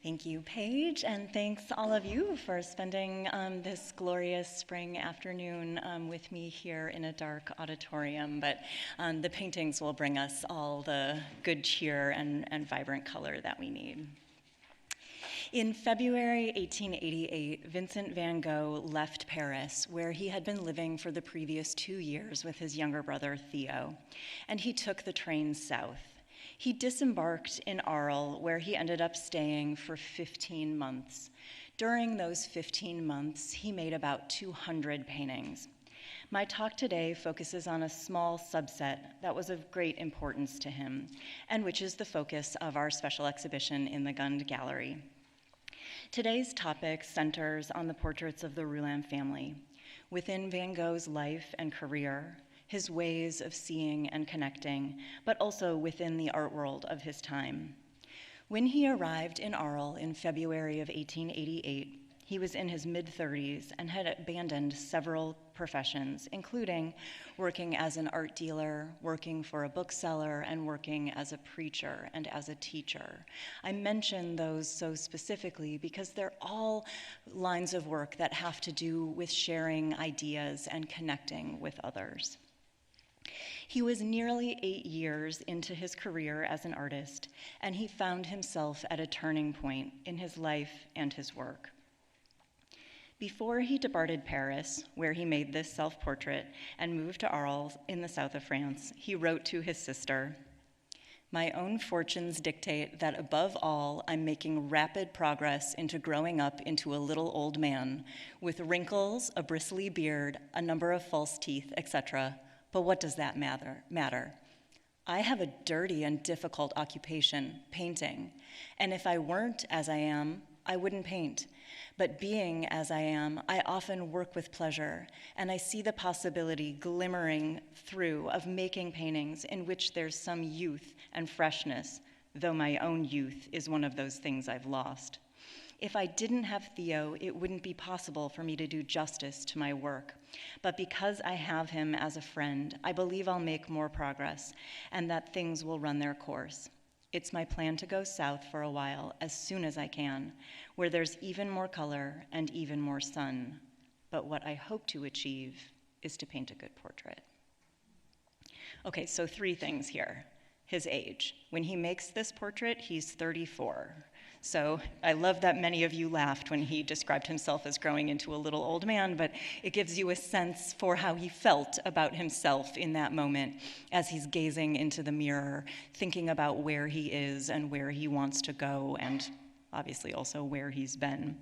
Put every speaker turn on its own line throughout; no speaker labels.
Thank you, Paige, and thanks all of you for spending this glorious spring afternoon with me here in a dark auditorium. But the paintings will bring us all the good cheer and vibrant color that we need. In February 1888, Vincent van Gogh left Paris, where he had been living for the previous 2 years with his younger brother, Theo, and he took the train south. He disembarked in Arles, where he ended up staying for 15 months. During those 15 months, he made about 200 paintings. My talk today focuses on a small subset that was of great importance to him, and which is the focus of our special exhibition in the Gund Gallery. Today's topic centers on the portraits of the Roulin family. Within Van Gogh's life and career, his ways of seeing and connecting, but also within the art world of his time. When he arrived in Arles in February of 1888, he was in his mid-30s and had abandoned several professions, including working as an art dealer, working for a bookseller, and working as a preacher and as a teacher. I mention those so specifically because they're all lines of work that have to do with sharing ideas and connecting with others. He was nearly 8 years into his career as an artist, and he found himself at a turning point in his life and his work. Before he departed Paris, where he made this self-portrait, and moved to Arles in the south of France, he wrote to his sister, "My own fortunes dictate that above all, I'm making rapid progress into growing up into a little old man, with wrinkles, a bristly beard, a number of false teeth, etc. But what does that matter? I have a dirty and difficult occupation, painting, and if I weren't as I am, I wouldn't paint. But being as I am, I often work with pleasure, and I see the possibility glimmering through of making paintings in which there's some youth and freshness, though my own youth is one of those things I've lost. If I didn't have Theo, it wouldn't be possible for me to do justice to my work. But because I have him as a friend, I believe I'll make more progress and that things will run their course. It's my plan to go south for a while as soon as I can, where there's even more color and even more sun. But what I hope to achieve is to paint a good portrait." Okay, so 3 things here. His age. When he makes this portrait, he's 34. So I love that many of you laughed when he described himself as growing into a little old man, but it gives you a sense for how he felt about himself in that moment as he's gazing into the mirror, thinking about where he is and where he wants to go, and obviously also where he's been.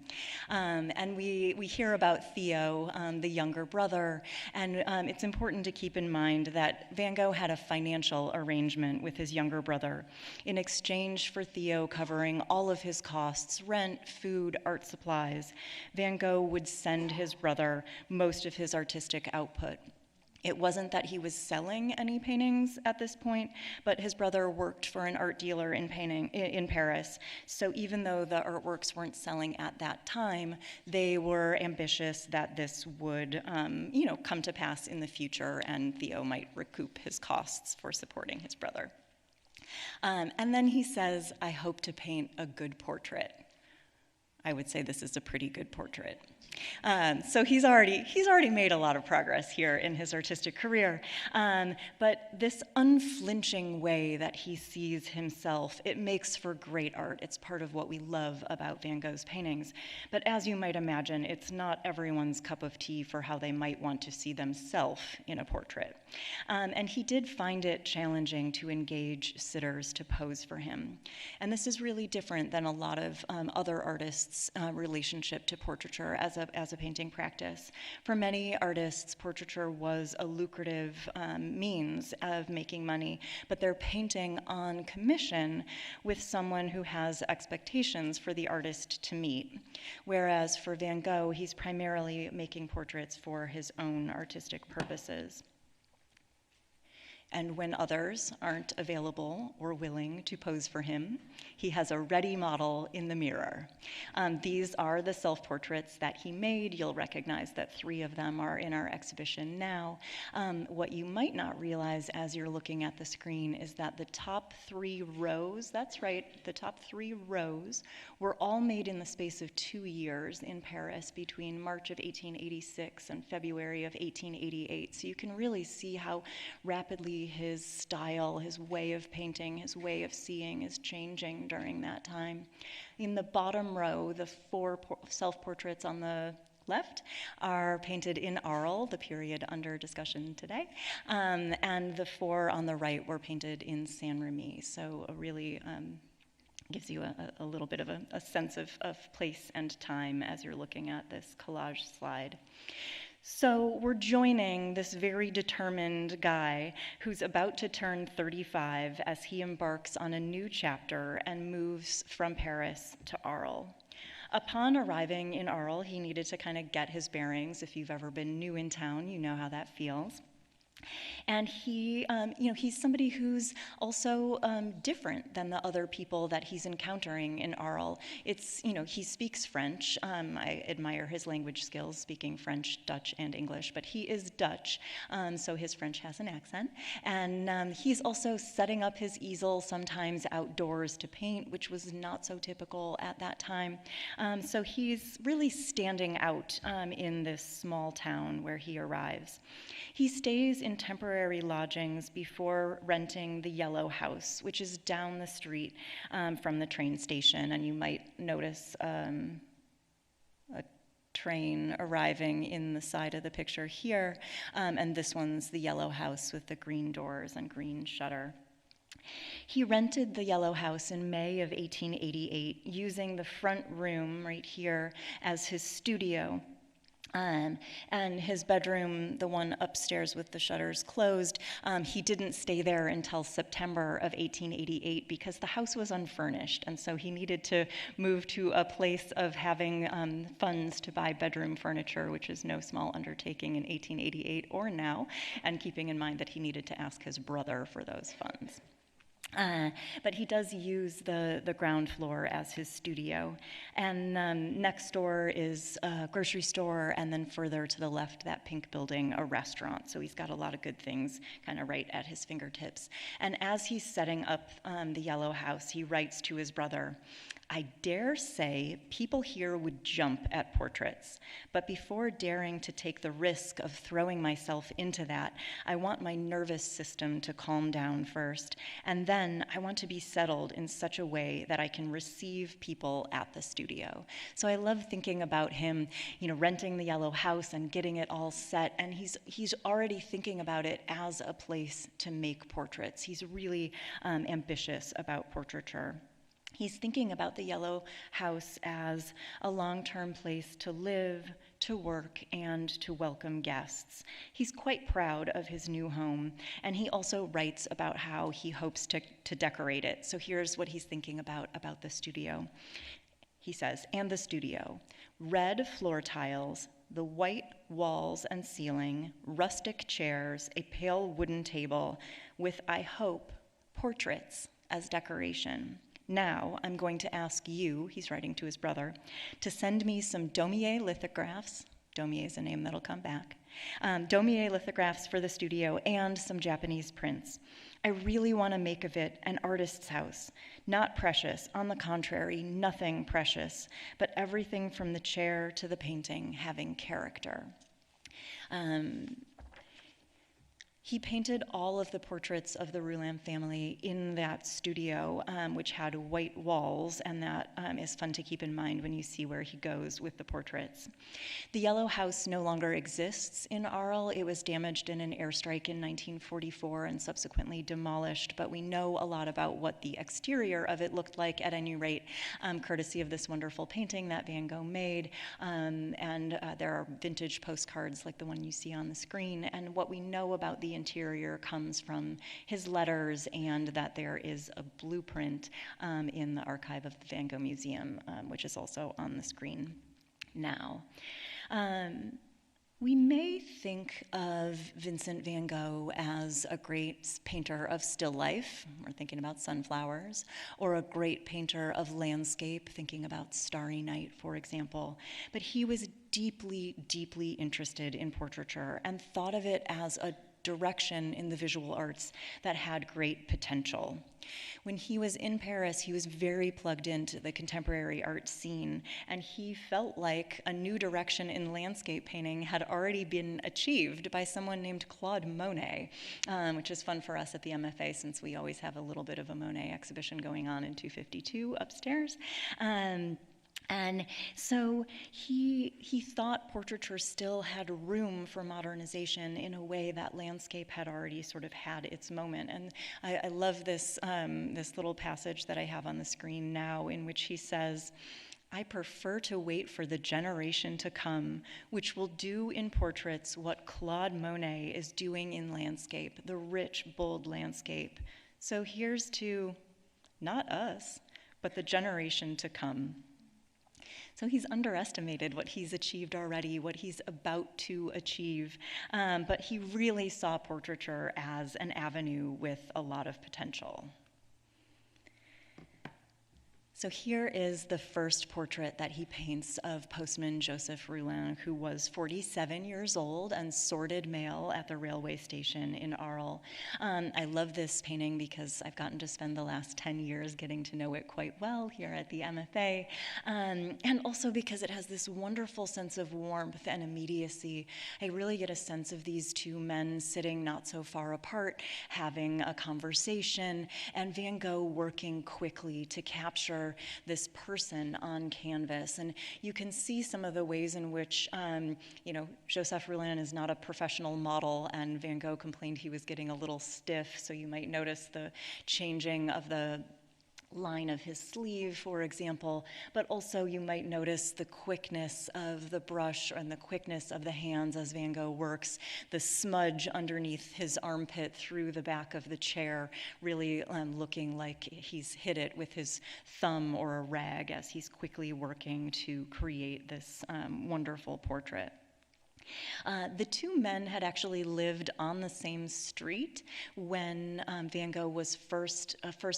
And we hear about Theo, the younger brother, and it's important to keep in mind that Van Gogh had a financial arrangement with his younger brother. In exchange for Theo covering all of his costs, rent, food, art supplies, Van Gogh would send his brother most of his artistic output. It wasn't that he was selling any paintings at this point, but his brother worked for an art dealer in Paris. So even though the artworks weren't selling at that time, they were ambitious that this would, come to pass in the future, and Theo might recoup his costs for supporting his brother. And then he says, "I hope to paint a good portrait." I would say this is a pretty good portrait. So he's already made a lot of progress here in his artistic career. But this unflinching way that he sees himself, it makes for great art. It's part of what we love about Van Gogh's paintings. But as you might imagine, it's not everyone's cup of tea for how they might want to see themselves in a portrait. And he did find it challenging to engage sitters to pose for him. And this is really different than a lot of other artists' relationship to portraiture as a painting practice. For many artists, portraiture was a lucrative means of making money, but they're painting on commission with someone who has expectations for the artist to meet. Whereas for Van Gogh, he's primarily making portraits for his own artistic purposes. And when others aren't available or willing to pose for him, he has a ready model in the mirror. These are the self-portraits that he made. You'll recognize that 3 of them are in our exhibition now. What you might not realize as you're looking at the screen is that the top 3 rows, that's right, the top 3 rows were all made in the space of 2 years in Paris between March of 1886 and February of 1888. So you can really see how rapidly his style, his way of painting, his way of seeing is changing during that time. In the bottom row, the 4 self-portraits on the left are painted in Arles, the period under discussion today, and the 4 on the right were painted in Saint-Remy. So a really gives you a little bit of a sense of place and time as you're looking at this collage slide. So we're joining this very determined guy who's about to turn 35 as he embarks on a new chapter and moves from Paris to Arles. Upon arriving in Arles, he needed to kind of get his bearings. If you've ever been new in town, you know how that feels. And he, he's somebody who's also different than the other people that he's encountering in Arles. It's, he speaks French. I admire his language skills, speaking French, Dutch, and English, but he is Dutch, so his French has an accent. And he's also setting up his easel sometimes outdoors to paint, which was not so typical at that time. So he's really standing out in this small town where he arrives. He stays in temporary lodgings before renting the Yellow House, which is down the street from the train station. And you might notice a train arriving in the side of the picture here. And this one's the Yellow House with the green doors and green shutter. He rented the Yellow House in May of 1888, using the front room right here as his studio. And his bedroom, the one upstairs with the shutters closed, he didn't stay there until September of 1888 because the house was unfurnished, and so he needed to move to a place of having funds to buy bedroom furniture, which is no small undertaking in 1888 or now, and keeping in mind that he needed to ask his brother for those funds. But he does use the ground floor as his studio. And next door is a grocery store, and then further to the left, that pink building, a restaurant. So he's got a lot of good things kind of right at his fingertips. And as he's setting up the Yellow House, he writes to his brother, "I dare say people here would jump at portraits, but before daring to take the risk of throwing myself into that, I want my nervous system to calm down first, and then I want to be settled in such a way that I can receive people at the studio." So I love thinking about him, renting the Yellow House and getting it all set, and he's already thinking about it as a place to make portraits. He's really ambitious about portraiture. He's thinking about the Yellow House as a long-term place to live, to work, and to welcome guests. He's quite proud of his new home, and he also writes about how he hopes to decorate it. So here's what he's thinking about the studio. He says, "And the studio, red floor tiles, the white walls and ceiling, rustic chairs, a pale wooden table, with, I hope, portraits as decoration. Now I'm going to ask you," he's writing to his brother, "to send me some Daumier lithographs." Daumier is a name that'll come back. Daumier lithographs for the studio and some Japanese prints. I really want to make of it an artist's house. Not precious, on the contrary, nothing precious, but everything from the chair to the painting having character. He painted all of the portraits of the Roulin family in that studio, which had white walls, and that is fun to keep in mind when you see where he goes with the portraits. The Yellow House no longer exists in Arles. It was damaged in an airstrike in 1944 and subsequently demolished, but we know a lot about what the exterior of it looked like, at any rate, courtesy of this wonderful painting that Van Gogh made, and there are vintage postcards like the one you see on the screen, and what we know about the interior comes from his letters, and that there is a blueprint in the archive of the Van Gogh Museum, which is also on the screen now. We may think of Vincent van Gogh as a great painter of still life, we're thinking about sunflowers, or a great painter of landscape, thinking about Starry Night, for example. But he was deeply, deeply interested in portraiture and thought of it as a direction in the visual arts that had great potential. When he was in Paris, he was very plugged into the contemporary art scene, and he felt like a new direction in landscape painting had already been achieved by someone named Claude Monet, which is fun for us at the MFA since we always have a little bit of a Monet exhibition going on in 252 upstairs. And so he thought portraiture still had room for modernization in a way that landscape had already sort of had its moment. And I love this, this little passage that I have on the screen now in which he says, "I prefer to wait for the generation to come, which will do in portraits what Claude Monet is doing in landscape, the rich, bold landscape. So here's to, not us, but the generation to come." So he's underestimated what he's achieved already, what he's about to achieve, but he really saw portraiture as an avenue with a lot of potential. So here is the first portrait that he paints of postman Joseph Roulin, who was 47 years old and sorted mail at the railway station in Arles. I love this painting because I've gotten to spend the last 10 years getting to know it quite well here at the MFA, and also because it has this wonderful sense of warmth and immediacy. I really get a sense of these two men sitting not so far apart, having a conversation, and Van Gogh working quickly to capture this person on canvas. And you can see some of the ways in which, Joseph Roulin is not a professional model, and Van Gogh complained he was getting a little stiff, so you might notice the changing of the line of his sleeve, for example, but also you might notice the quickness of the brush and the quickness of the hands as Van Gogh works, the smudge underneath his armpit through the back of the chair, really looking like he's hit it with his thumb or a rag as he's quickly working to create this wonderful portrait. The two men had actually lived on the same street when Van Gogh was first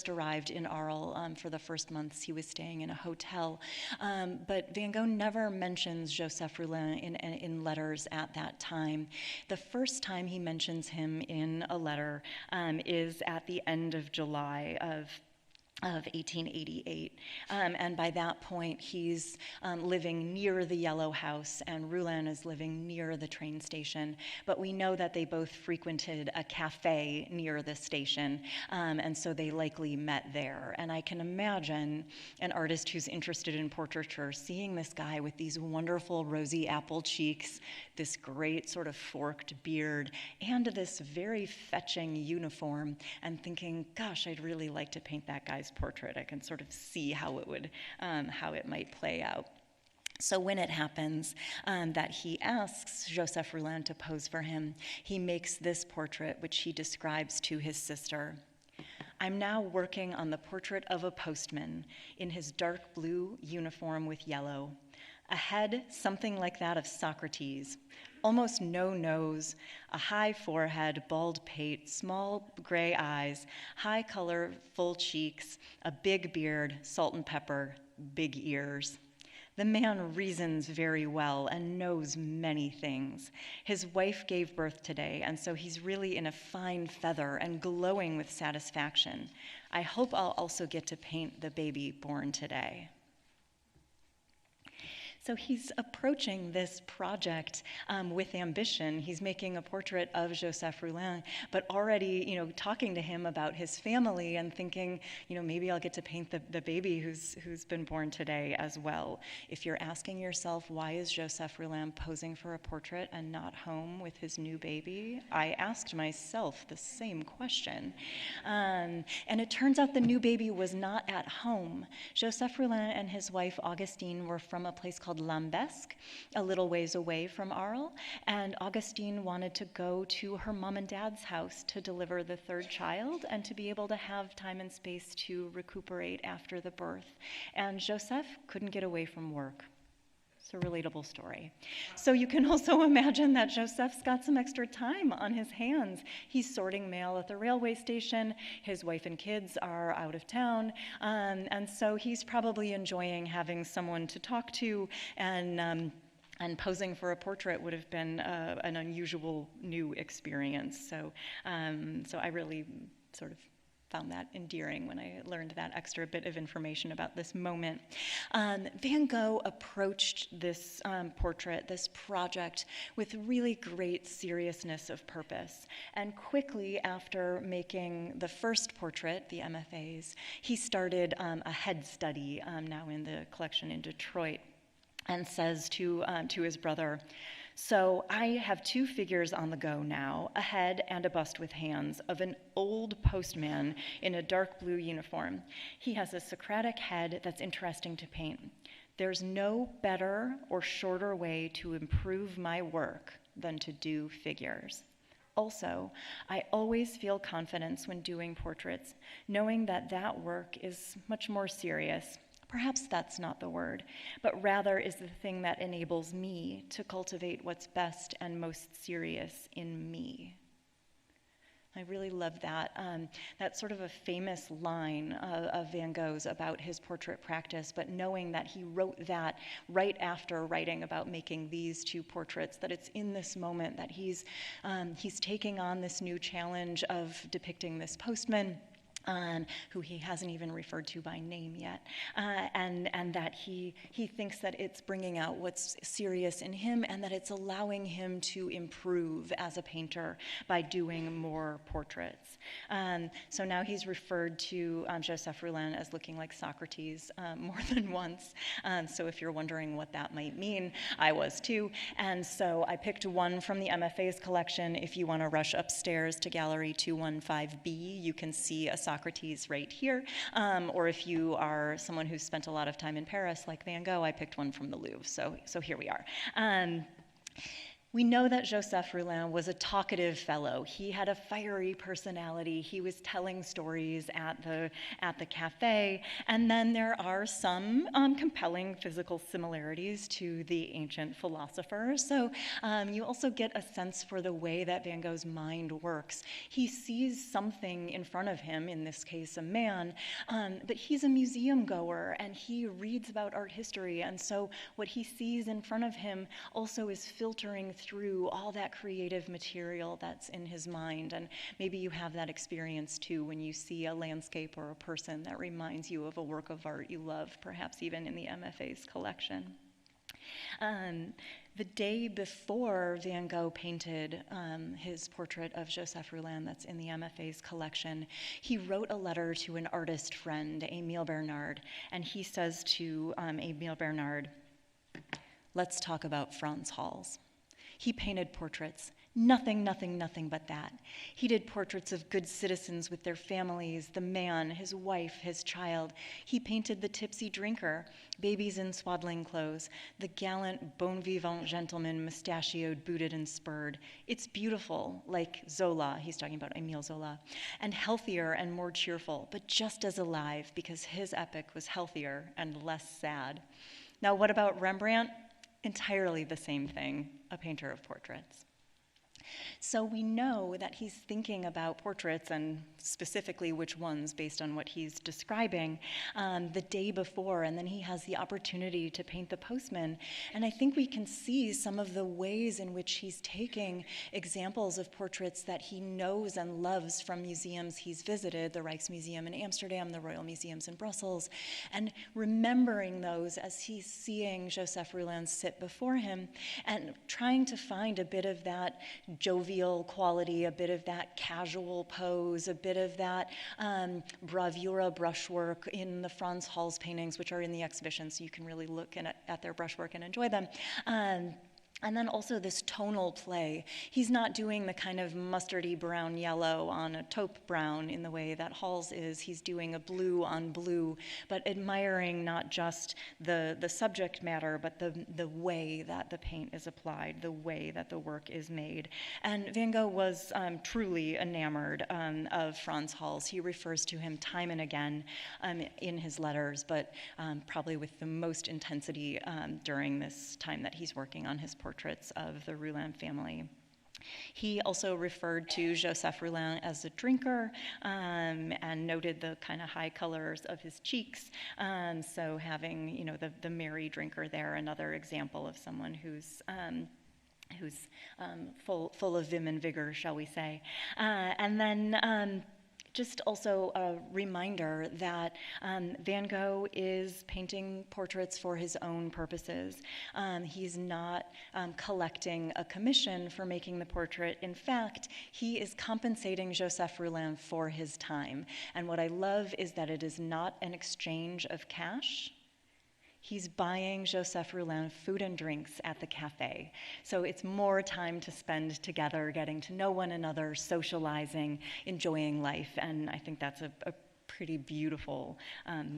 arrived in Arles. For the first months he was staying in a hotel. But Van Gogh never mentions Joseph Roulin in letters at that time. The first time he mentions him in a letter is at the end of July of 1888. And by that point, he's living near the Yellow House, and Roulin is living near the train station. But we know that they both frequented a cafe near the station, and so they likely met there. And I can imagine an artist who's interested in portraiture seeing this guy with these wonderful rosy apple cheeks, this great sort of forked beard, and this very fetching uniform, and thinking, gosh, I'd really like to paint that guy's portrait. I can sort of see how it might play out. So when it happens that he asks Joseph Roulin to pose for him, he makes this portrait, which he describes to his sister. "I'm now working on the portrait of a postman in his dark blue uniform with yellow. A head something like that of Socrates, almost no nose, a high forehead, bald pate, small gray eyes, high color, full cheeks, a big beard, salt and pepper, big ears. The man reasons very well and knows many things. His wife gave birth today, and so he's really in a fine feather and glowing with satisfaction. I hope I'll also get to paint the baby born today." So he's approaching this project with ambition. He's making a portrait of Joseph Roulin, but already, talking to him about his family and thinking, maybe I'll get to paint the baby who's been born today as well. If you're asking yourself, why is Joseph Roulin posing for a portrait and not home with his new baby? I asked myself the same question. And it turns out the new baby was not at home. Joseph Roulin and his wife, Augustine, were from a place called Lambesc, a little ways away from Arles, and Augustine wanted to go to her mom and dad's house to deliver the third child and to be able to have time and space to recuperate after the birth. And Joseph couldn't get away from work. It's a relatable story. So you can also imagine that Joseph's got some extra time on his hands. He's sorting mail at the railway station. His wife and kids are out of town. And so he's probably enjoying having someone to talk to, and posing for a portrait would have been an unusual new experience. So I really sort of found that endearing when I learned that extra bit of information about this moment. Van Gogh approached this portrait, this project, with really great seriousness of purpose. And quickly after making the first portrait, the MFAs, he started a head study, now in the collection in Detroit, and says to his brother, "So I have two figures on the go now, a head and a bust with hands, of an old postman in a dark blue uniform. He has a Socratic head that's interesting to paint. There's no better or shorter way to improve my work than to do figures. Also, I always feel confidence when doing portraits, knowing that that work is much more serious. Perhaps that's not the word, but rather is the thing that enables me to cultivate what's best and most serious in me." I really love that. That's sort of a famous line of Van Gogh's about his portrait practice, but knowing that he wrote that right after writing about making these two portraits, that it's in this moment that he's taking on this new challenge of depicting this postman, who he hasn't even referred to by name yet, and that he thinks that it's bringing out what's serious in him, and that it's allowing him to improve as a painter by doing more portraits. So now he's referred to Joseph Roulin as looking like Socrates more than once. So if you're wondering what that might mean, I was too. And so I picked one from the MFA's collection. If you want to rush upstairs to Gallery 215B, you can see a Socrates right here. Or if you are someone who's spent a lot of time in Paris, like Van Gogh, I picked one from the Louvre. So here we are. We know that Joseph Roulin was a talkative fellow. He had a fiery personality. He was telling stories at the cafe. And then there are some compelling physical similarities to the ancient philosophers. So you also get a sense for the way that Van Gogh's mind works. He sees something in front of him, in this case a man, but he's a museum goer and he reads about art history. And so what he sees in front of him also is filtering through all that creative material that's in his mind. And maybe you have that experience too when you see a landscape or a person that reminds you of a work of art you love, perhaps even in the MFA's collection. The day before Van Gogh painted his portrait of Joseph Roulin that's in the MFA's collection, he wrote a letter to an artist friend, Émile Bernard, and he says to Émile Bernard, "Let's talk about Frans Hals. He painted portraits, nothing but that. He did portraits of good citizens with their families, the man, his wife, his child. He painted the tipsy drinker, babies in swaddling clothes, the gallant bon vivant gentleman, mustachioed, booted, and spurred. It's beautiful, like Zola," he's talking about Émile Zola, "and healthier and more cheerful, but just as alive, because his epic was healthier and less sad." Now, what about Rembrandt? Entirely the same thing, a painter of portraits. So we know that he's thinking about portraits, and specifically which ones based on what he's describing, the day before, and then he has the opportunity to paint the postman. And I think we can see some of the ways in which he's taking examples of portraits that he knows and loves from museums he's visited, the Rijksmuseum in Amsterdam, the Royal Museums in Brussels, and remembering those as he's seeing Joseph Roulin sit before him, and trying to find a bit of that jovial quality, a bit of that casual pose, a bit of that bravura brushwork in the Frans Hals paintings, which are in the exhibition, so you can really look at their brushwork and enjoy them. And then also this tonal play. He's not doing the kind of mustardy brown yellow on a taupe brown in the way that Arles is. He's doing a blue on blue, but admiring not just the subject matter, but the way that the paint is applied, the way that the work is made. And Van Gogh was truly enamored of Frans Hals. He refers to him time and again in his letters, but probably with the most intensity during this time that he's working on his portraits of the Roulin family. He also referred to Joseph Roulin as a drinker and noted the kind of high colors of his cheeks. So having, you know, the merry drinker there, another example of someone who's full of vim and vigor, shall we say. And then just also a reminder that Van Gogh is painting portraits for his own purposes. He's not collecting a commission for making the portrait. In fact, he is compensating Joseph Roulin for his time. And what I love is that it is not an exchange of cash. He's buying Joseph Roulin food and drinks at the cafe. So it's more time to spend together, getting to know one another, socializing, enjoying life. And I think that's a pretty beautiful,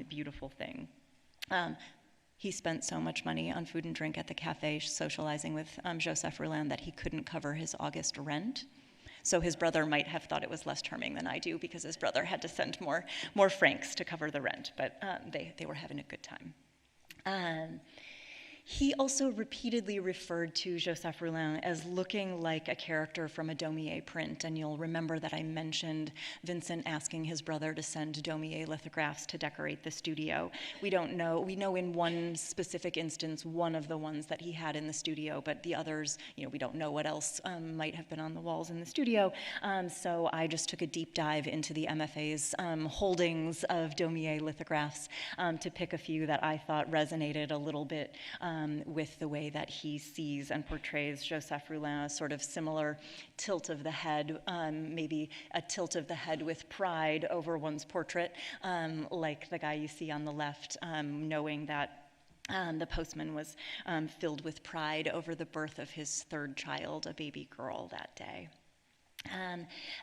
beautiful thing. He spent so much money on food and drink at the cafe, socializing with Joseph Roulin, that he couldn't cover his August rent. So his brother might have thought it was less charming than I do, because his brother had to send more francs to cover the rent. But they were having a good time. He also repeatedly referred to Joseph Roulin as looking like a character from a Daumier print, and you'll remember that I mentioned Vincent asking his brother to send Daumier lithographs to decorate the studio. We know in one specific instance one of the ones that he had in the studio, but the others, you know, we don't know what else might have been on the walls in the studio. So I just took a deep dive into the MFA's holdings of Daumier lithographs to pick a few that I thought resonated a little bit with the way that he sees and portrays Joseph Roulin, a sort of similar tilt of the head, maybe a tilt of the head with pride over one's portrait, like the guy you see on the left, knowing that the postman was filled with pride over the birth of his third child, a baby girl, that day.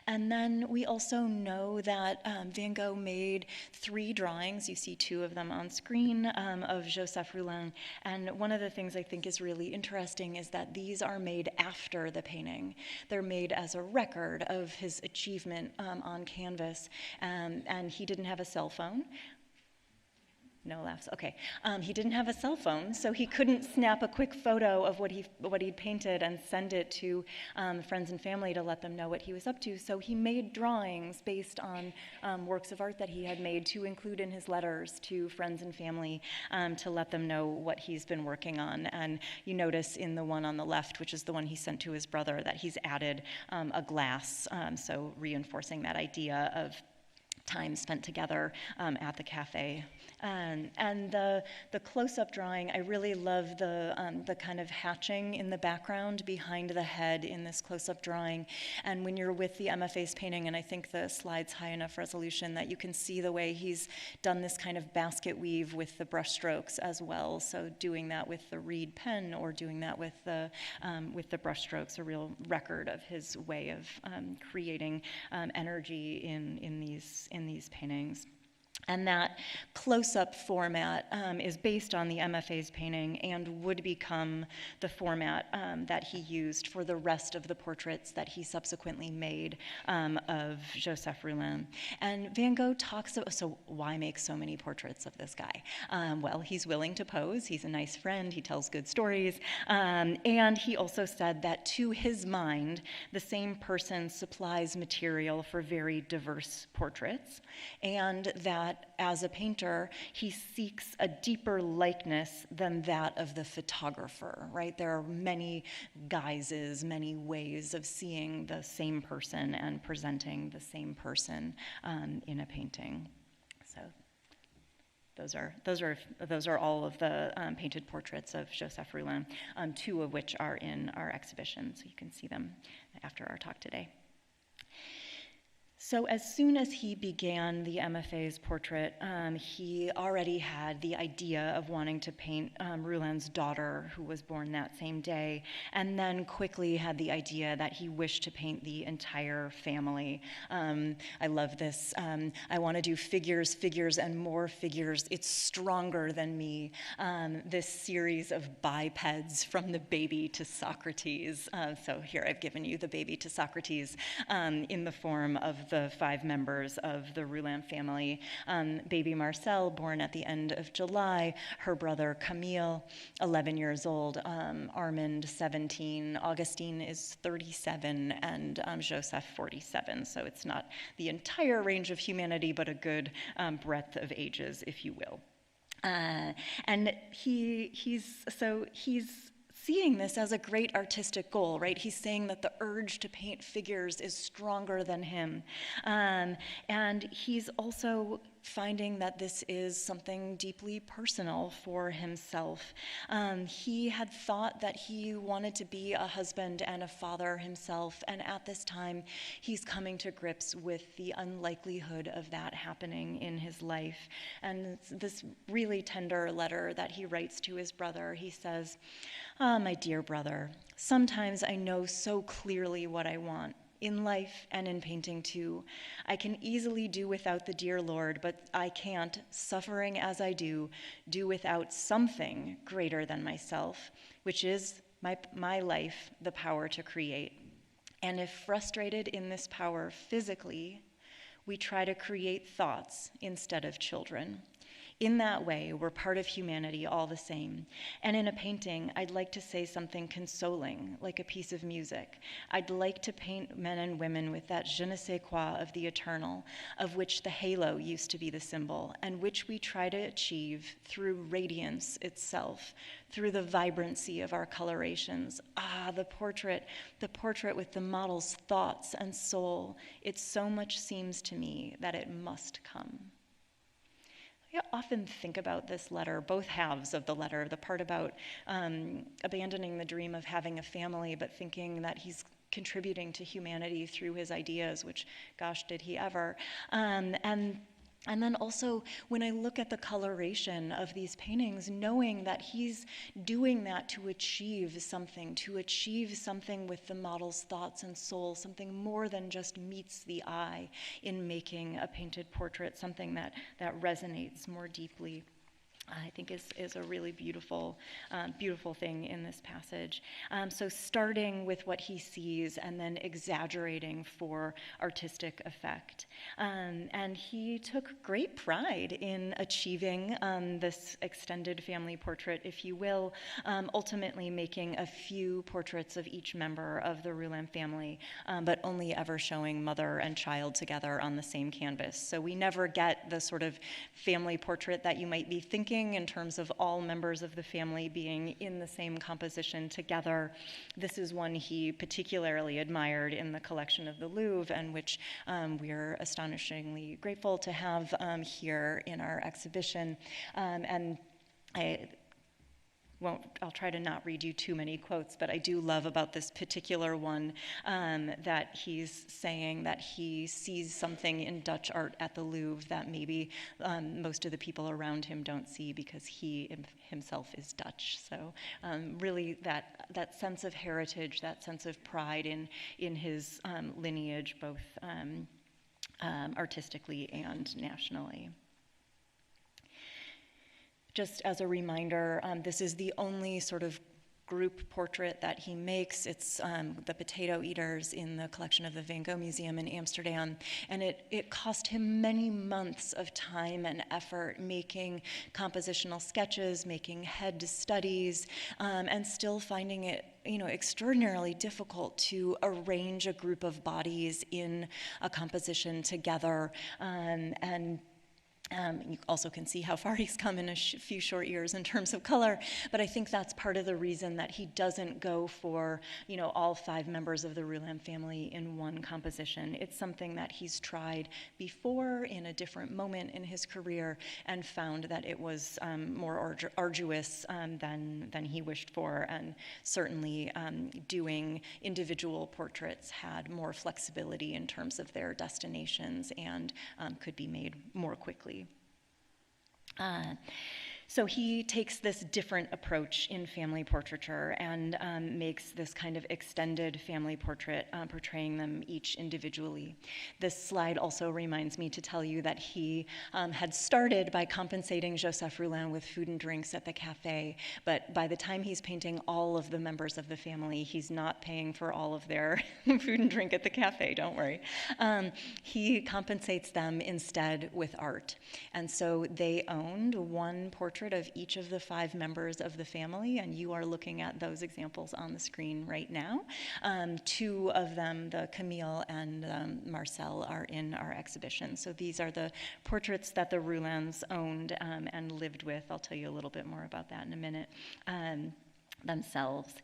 And then we also know that Van Gogh made 3 drawings, you see 2 of them on screen, of Joseph Roulin. And one of the things I think is really interesting is that these are made after the painting. They're made as a record of his achievement on canvas. And he didn't have a cell phone. No laughs, okay. He didn't have a cell phone, so he couldn't snap a quick photo of what he'd painted and send it to friends and family to let them know what he was up to. So he made drawings based on works of art that he had made to include in his letters to friends and family to let them know what he's been working on. And you notice in the one on the left, which is the one he sent to his brother, that he's added a glass, so reinforcing that idea of time spent together at the cafe. And the close-up drawing, I really love the kind of hatching in the background behind the head in this close-up drawing. And when you're with the MFA's painting, and I think the slide's high enough resolution that you can see the way he's done this kind of basket weave with the brush strokes as well. So doing that with the reed pen or doing that with the brush strokes, a real record of his way of creating energy in these paintings. And that close-up format is based on the MFA's painting and would become the format that he used for the rest of the portraits that he subsequently made of Joseph Roulin. And Van Gogh talks about, so why make so many portraits of this guy? Well, he's willing to pose, he's a nice friend, he tells good stories, and he also said that to his mind, the same person supplies material for very diverse portraits, and that as a painter, he seeks a deeper likeness than that of the photographer, right? There are many guises, many ways of seeing the same person and presenting the same person in a painting. So those are all of the painted portraits of Joseph Roulin, 2 of which are in our exhibition, so you can see them after our talk today. So as soon as he began the MFA's portrait, he already had the idea of wanting to paint Roulin's daughter, who was born that same day, and then quickly had the idea that he wished to paint the entire family. I love this. I want to do figures, figures, and more figures. It's stronger than me. This series of bipeds from the baby to Socrates. So here I've given you the baby to Socrates in the form of the 5 members of the Roulin family. Baby Marcel, born at the end of July, her brother Camille, 11 years old, Armand, 17, Augustine is 37, and Joseph, 47. So it's not the entire range of humanity, but a good breadth of ages, if you will. And he's seeing this as a great artistic goal, right? He's saying that the urge to paint figures is stronger than him. And he's also finding that this is something deeply personal for himself. He had thought that he wanted to be a husband and a father himself, and at this time, he's coming to grips with the unlikelihood of that happening in his life. And this really tender letter that he writes to his brother, he says, "Ah, my dear brother, sometimes I know so clearly what I want. In life and in painting too. I can easily do without the dear Lord, but I can't, suffering as I do without something greater than myself, which is my life, the power to create. And if frustrated in this power physically, we try to create thoughts instead of children. In that way, we're part of humanity all the same. And in a painting, I'd like to say something consoling, like a piece of music. I'd like to paint men and women with that je ne sais quoi of the eternal, of which the halo used to be the symbol, and which we try to achieve through radiance itself, through the vibrancy of our colorations. Ah, the portrait with the model's thoughts and soul. It so much seems to me that it must come." I often think about this letter, both halves of the letter, the part about abandoning the dream of having a family, but thinking that he's contributing to humanity through his ideas, which, gosh, did he ever. And then also, when I look at the coloration of these paintings, knowing that he's doing that to achieve something with the model's thoughts and soul, something more than just meets the eye in making a painted portrait, something that resonates more deeply, I think is a really beautiful thing in this passage. So starting with what he sees and then exaggerating for artistic effect. And he took great pride in achieving this extended family portrait, if you will, ultimately making a few portraits of each member of the Roulin family, but only ever showing mother and child together on the same canvas. So we never get the sort of family portrait that you might be thinking in terms of all members of the family being in the same composition together. This is one he particularly admired in the collection of the Louvre, and which we're astonishingly grateful to have here in our exhibition. And I'll try to not read you too many quotes, but I do love about this particular one that he's saying that he sees something in Dutch art at the Louvre that maybe most of the people around him don't see because he himself is Dutch. So really that sense of heritage, that sense of pride in his lineage, both artistically and nationally. Just as a reminder, this is the only sort of group portrait that he makes. It's the potato eaters in the collection of the Van Gogh Museum in Amsterdam. And it cost him many months of time and effort making compositional sketches, making head studies, and still finding it extraordinarily difficult to arrange a group of bodies in a composition together. And You also can see how far he's come in a few short years in terms of color, but I think that's part of the reason that he doesn't go for, all 5 members of the Roulin family in one composition. It's something that he's tried before in a different moment in his career and found that it was more arduous than he wished for, and certainly doing individual portraits had more flexibility in terms of their destinations and could be made more quickly. So he takes this different approach in family portraiture and makes this kind of extended family portrait, portraying them each individually. This slide also reminds me to tell you that he had started by compensating Joseph Roulin with food and drinks at the cafe, but by the time he's painting all of the members of the family, he's not paying for all of their food and drink at the cafe, don't worry. He compensates them instead with art. And so they owned one portrait of each of the 5 members of the family, and you are looking at those examples on the screen right now. 2 of them, the Camille and Marcel, are in our exhibition. So these are the portraits that the Roulins owned and lived with. I'll tell you a little bit more about that in a minute, themselves.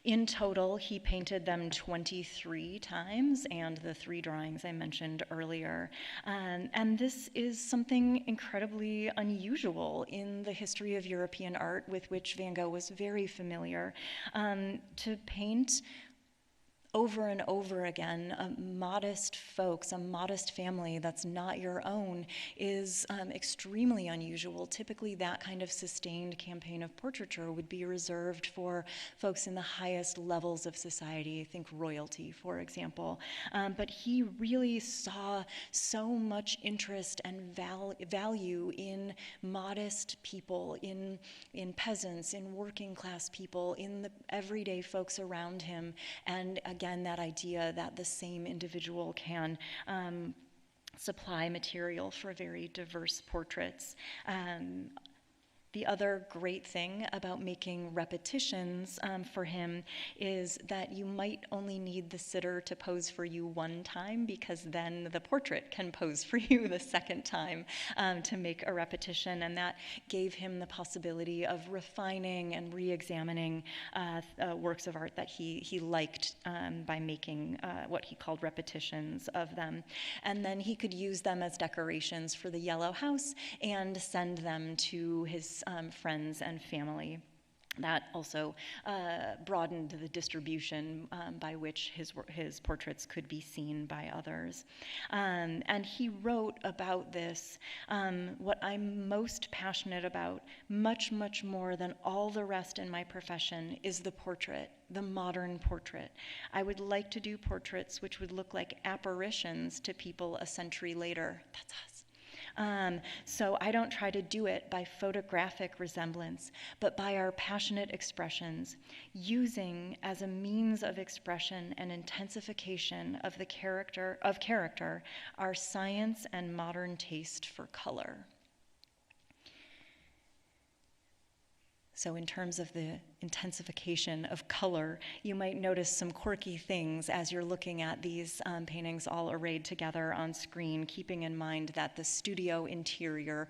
In total, he painted them 23 times, and the 3 drawings I mentioned earlier. And this is something incredibly unusual in the history of European art, with which Van Gogh was very familiar. To paint over and over again, modest folks, a modest family that's not your own is extremely unusual. Typically, that kind of sustained campaign of portraiture would be reserved for folks in the highest levels of society, think royalty, for example. But he really saw so much interest and value in modest people, in peasants, in working class people, in the everyday folks around him, and again, that idea that the same individual can supply material for very diverse portraits. The other great thing about making repetitions for him is that you might only need the sitter to pose for you one time, because then the portrait can pose for you the second time to make a repetition, and that gave him the possibility of refining and re-examining works of art that he liked by making what he called repetitions of them. And then he could use them as decorations for the Yellow House and send them to his friends and family. That also broadened the distribution by which his portraits could be seen by others. And he wrote about this, what I'm most passionate about, much, much more than all the rest in my profession, is the portrait, the modern portrait. I would like to do portraits which would look like apparitions to people a century later. That's us. So I don't try to do it by photographic resemblance, but by our passionate expressions, using as a means of expression and intensification of the character our science and modern taste for color. So in terms of the intensification of color, you might notice some quirky things as you're looking at these paintings all arrayed together on screen, keeping in mind that the studio interior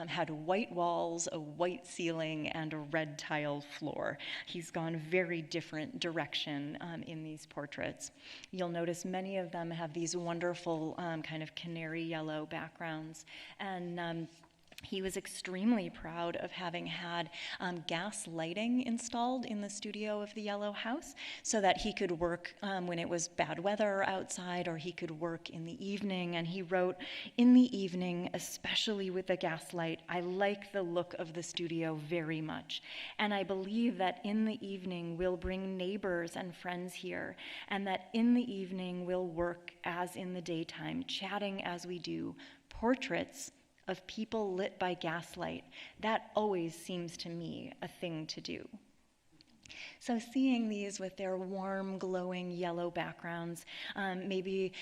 had white walls, a white ceiling, and a red tile floor. He's gone very different direction in these portraits. You'll notice many of them have these wonderful kind of canary yellow backgrounds, and he was extremely proud of having had gas lighting installed in the studio of the Yellow House so that he could work when it was bad weather outside, or he could work in the evening. And he wrote, "In the evening, especially with the gas light, I like the look of the studio very much. And I believe that in the evening we'll bring neighbors and friends here, and that in the evening we'll work as in the daytime, chatting as we do, portraits of people lit by gaslight. That always seems to me a thing to do." So seeing these with their warm, glowing yellow backgrounds maybe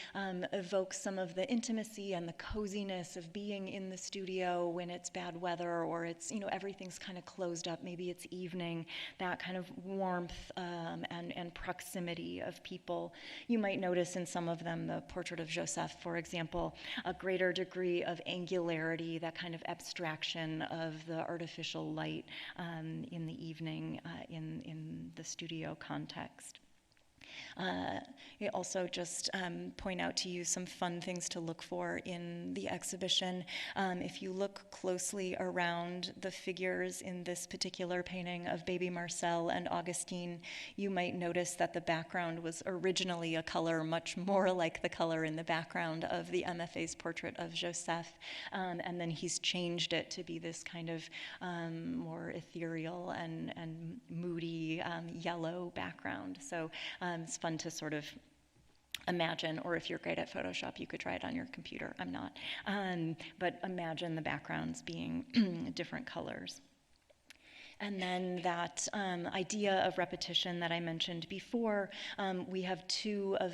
evokes some of the intimacy and the coziness of being in the studio when it's bad weather or it's, everything's kind of closed up, maybe it's evening, that kind of warmth and proximity of people. You might notice in some of them, the portrait of Joseph, for example, a greater degree of angularity, that kind of abstraction of the artificial light in the evening in the studio context. I also just point out to you some fun things to look for in the exhibition. If you look closely around the figures in this particular painting of baby Marcel and Augustine, you might notice that the background was originally a color much more like the color in the background of the MFA's portrait of Joseph, and then he's changed it to be this kind of more ethereal and moody yellow background. So it's fun to sort of imagine, or if you're great at Photoshop, you could try it on your computer. I'm not. But imagine the backgrounds being different colors. And then that idea of repetition that I mentioned before, we have two of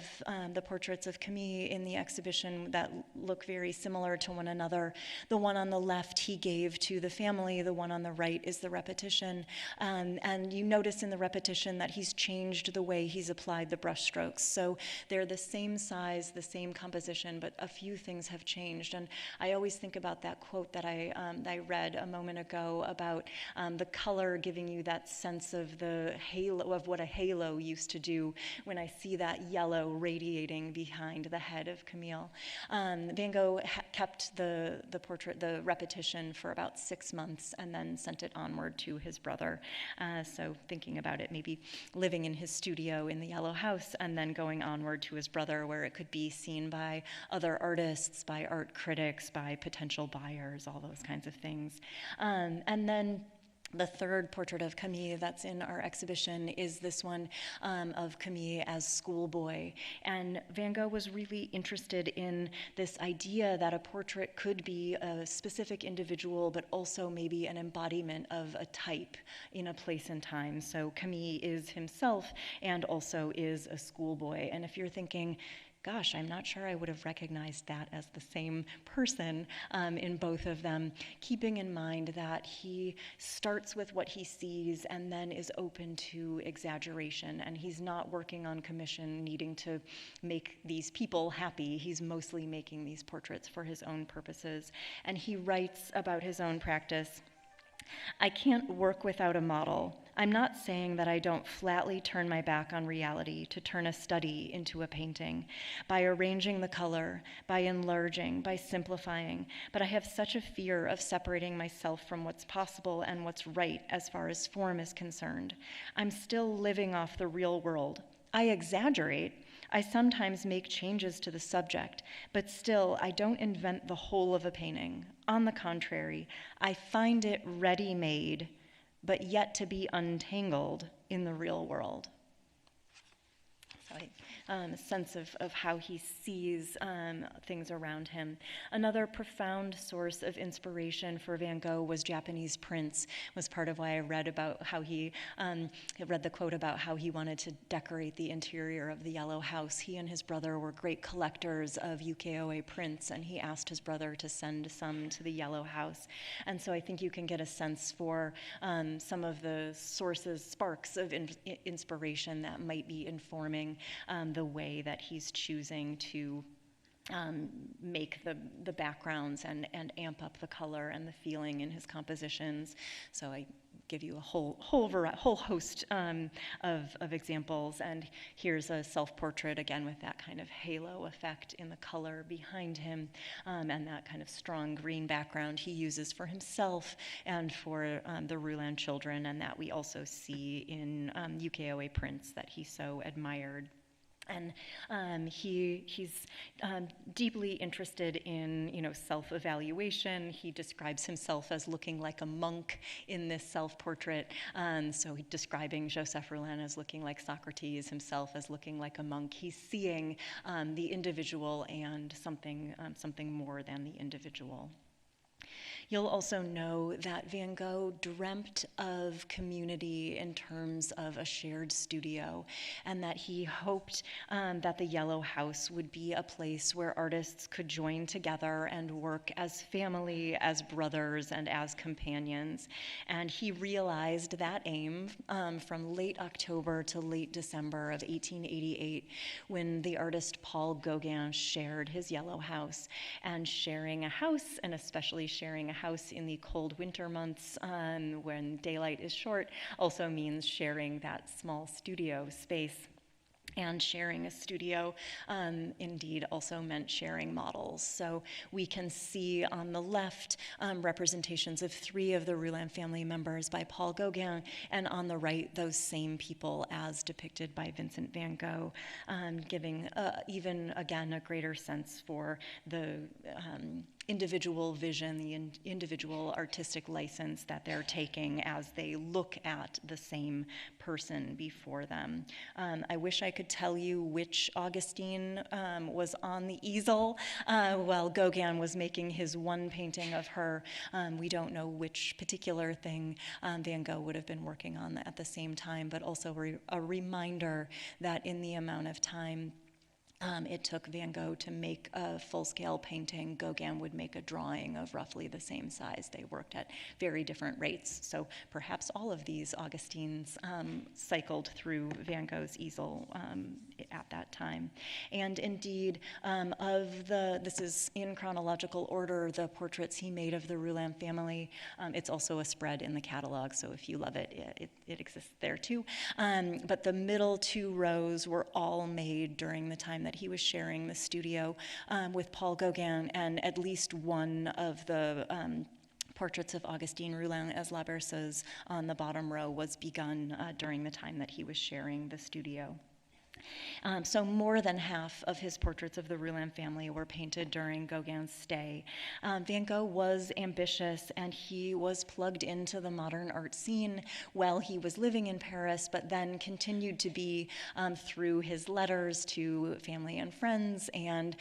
the portraits of Camille in the exhibition that look very similar to one another. The one on the left he gave to the family, the one on the right is the repetition. And you notice in the repetition that he's changed the way he's applied the brush strokes. So they're the same size, the same composition, but a few things have changed. And I always think about that quote that I read a moment ago about the color giving you that sense of the halo, of what a halo used to do when I see that yellow radiating behind the head of Camille. Van Gogh kept the portrait, the repetition, for about 6 months and then sent it onward to his brother. So thinking about it, maybe living in his studio in the Yellow House and then going onward to his brother where it could be seen by other artists, by art critics, by potential buyers, all those kinds of things. And then the third portrait of Camille that's in our exhibition is this one of Camille as schoolboy. And Van Gogh was really interested in this idea that a portrait could be a specific individual, but also maybe an embodiment of a type in a place and time. So Camille is himself and also is a schoolboy. And if you're thinking, gosh, I'm not sure I would have recognized that as the same person in both of them, keeping in mind that he starts with what he sees and then is open to exaggeration, and he's not working on commission needing to make these people happy. He's mostly making these portraits for his own purposes. And he writes about his own practice, "I can't work without a model. I'm not saying that I don't flatly turn my back on reality to turn a study into a painting, by arranging the color, by enlarging, by simplifying, but I have such a fear of separating myself from what's possible and what's right as far as form is concerned. I'm still living off the real world. I exaggerate. I sometimes make changes to the subject, but still, I don't invent the whole of a painting. On the contrary, I find it ready-made, but yet to be untangled in the real world." So a sense of how he sees things around him. Another profound source of inspiration for Van Gogh was Japanese prints. Was part of why I read about how he read the quote about how he wanted to decorate the interior of the Yellow House. He and his brother were great collectors of ukiyo-e prints, and he asked his brother to send some to the Yellow House. And so I think you can get a sense for some of the sources, sparks of inspiration that might be informing the way that he's choosing to make the backgrounds and amp up the color and the feeling in his compositions. So I give you a whole host of examples. And here's a self-portrait, again, with that kind of halo effect in the color behind him, and that kind of strong green background he uses for himself and for the Roulin children, and that we also see in ukiyo-e prints that he so admired. And he's deeply interested in, self-evaluation. He describes himself as looking like a monk in this self-portrait. So describing Joseph Roulin as looking like Socrates, himself as looking like a monk. He's seeing the individual and something more than the individual. You'll also know that Van Gogh dreamt of community in terms of a shared studio, and that he hoped that the Yellow House would be a place where artists could join together and work as family, as brothers, and as companions. And he realized that aim from late October to late December of 1888, when the artist Paul Gauguin shared his Yellow House. And sharing a house, and especially sharing a house in the cold winter months when daylight is short, also means sharing that small studio space. And sharing a studio indeed also meant sharing models. So we can see on the left representations of 3 of the Roulin family members by Paul Gauguin, and on the right, those same people as depicted by Vincent van Gogh, giving even, again, a greater sense for the individual vision, the individual artistic license that they're taking as they look at the same person before them. I wish I could tell you which Augustine was on the easel while Gauguin was making his one painting of her. We don't know which particular thing Van Gogh would have been working on at the same time, but also a reminder that in the amount of time it took Van Gogh to make a full-scale painting, Gauguin would make a drawing of roughly the same size. They worked at very different rates. So perhaps all of these Augustines cycled through Van Gogh's easel at that time. And indeed, this is in chronological order, the portraits he made of the Roulin family. It's also a spread in the catalog, so if you love it, it exists there too. But the middle 2 rows were all made during the time that he was sharing the studio with Paul Gauguin, and at least one of the portraits of Augustine Roulin as La Berceuse on the bottom row was begun during the time that he was sharing the studio. So more than half of his portraits of the Roulin family were painted during Gauguin's stay. Van Gogh was ambitious, and he was plugged into the modern art scene while he was living in Paris, but then continued to be through his letters to family and friends and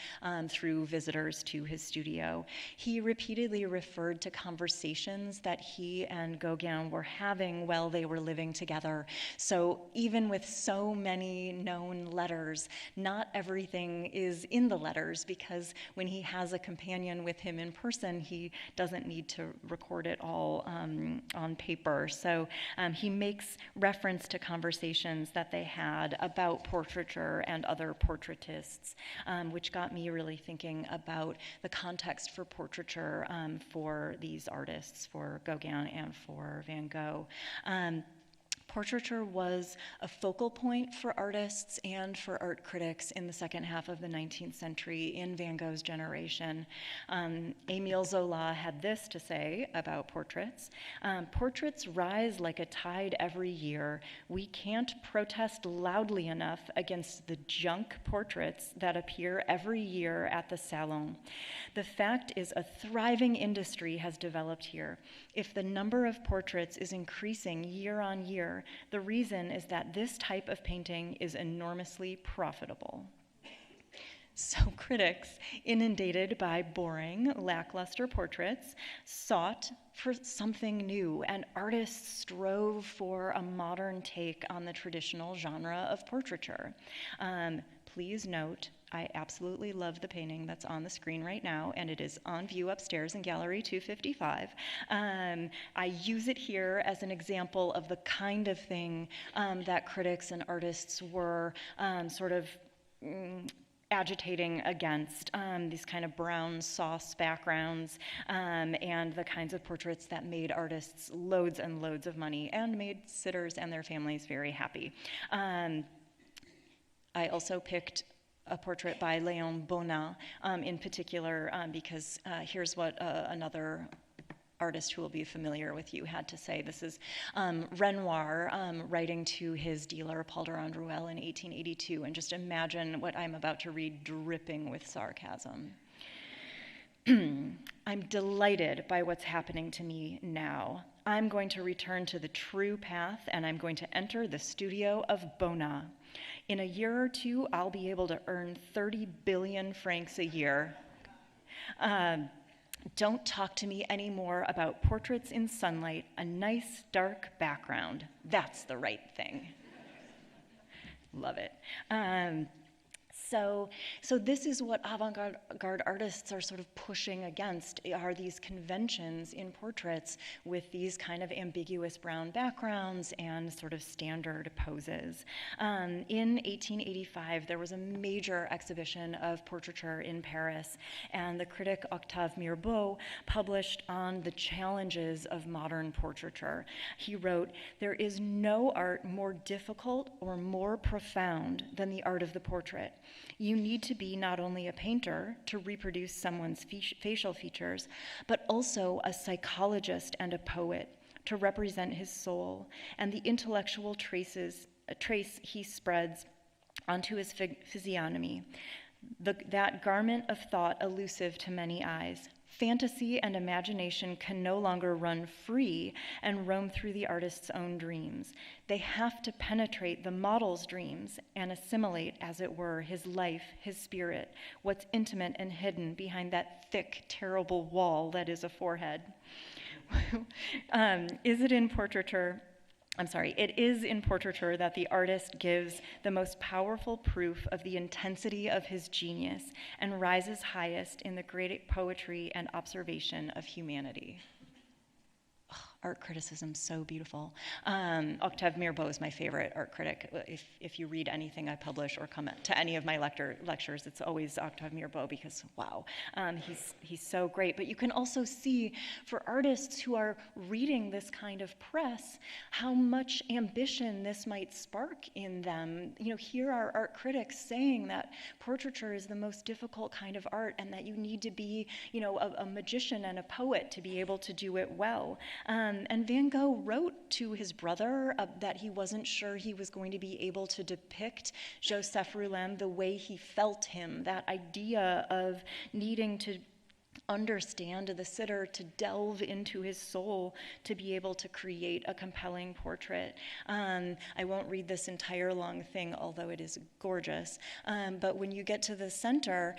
through visitors to his studio. He repeatedly referred to conversations that he and Gauguin were having while they were living together. So even with so many known letters, not everything is in the letters, because when he has a companion with him in person, he doesn't need to record it all on paper. So he makes reference to conversations that they had about portraiture and other portraitists, which got me really thinking about the context for portraiture for these artists, for Gauguin and for Van Gogh. Portraiture was a focal point for artists and for art critics in the second half of the 19th century in Van Gogh's generation. Émile Zola had this to say about portraits. Portraits rise like a tide every year. We can't protest loudly enough against the junk portraits that appear every year at the Salon. The fact is, a thriving industry has developed here. If the number of portraits is increasing year on year, the reason is that this type of painting is enormously profitable. So critics, inundated by boring, lackluster portraits, sought for something new, and artists strove for a modern take on the traditional genre of portraiture. Please note, I absolutely love the painting that's on the screen right now, and it is on view upstairs in Gallery 255. I use it here as an example of the kind of thing that critics and artists were sort of agitating against, these kind of brown sauce backgrounds, and the kinds of portraits that made artists loads and loads of money and made sitters and their families very happy. I also picked a portrait by Léon Bonnat in particular because here's what another artist who will be familiar with you had to say. This is Renoir writing to his dealer Paul Durand Ruel in 1882, and just imagine what I'm about to read dripping with sarcasm. I'm delighted by what's happening to me now. I'm going to return to the true path, and I'm going to enter the studio of Bonnat. In a year or two, I'll be able to earn 30 billion francs a year. Don't talk to me anymore about portraits in sunlight, a nice dark background. That's the right thing. Love it. So this is what avant-garde artists are sort of pushing against, are these conventions in portraits with these kind of ambiguous brown backgrounds and sort of standard poses. In 1885, there was a major exhibition of portraiture in Paris, and the critic Octave Mirbeau published on the challenges of modern portraiture. He wrote, "There is no art more difficult or more profound than the art of the portrait. You need to be not only a painter to reproduce someone's facial features, but also a psychologist and a poet to represent his soul and the intellectual trace he spreads onto his physiognomy, that garment of thought elusive to many eyes. Fantasy and imagination can no longer run free and roam through the artist's own dreams. They have to penetrate the model's dreams and assimilate, as it were, his life, his spirit, what's intimate and hidden behind that thick, terrible wall that is a forehead." It is in portraiture that the artist gives the most powerful proof of the intensity of his genius and rises highest in the great poetry and observation of humanity. Art criticism, so beautiful. Octave Mirbeau is my favorite art critic. If you read anything I publish or come to any of my lectures, it's always Octave Mirbeau because, wow, he's so great. But you can also see for artists who are reading this kind of press, how much ambition this might spark in them. You know, here are art critics saying that portraiture is the most difficult kind of art and that you need to be, you know, a magician and a poet to be able to do it well. And Van Gogh wrote to his brother that he wasn't sure he was going to be able to depict Joseph Roulin the way he felt him, that idea of needing to understand the sitter, to delve into his soul, to be able to create a compelling portrait. I won't read this entire long thing, although it is gorgeous. But when you get to the center,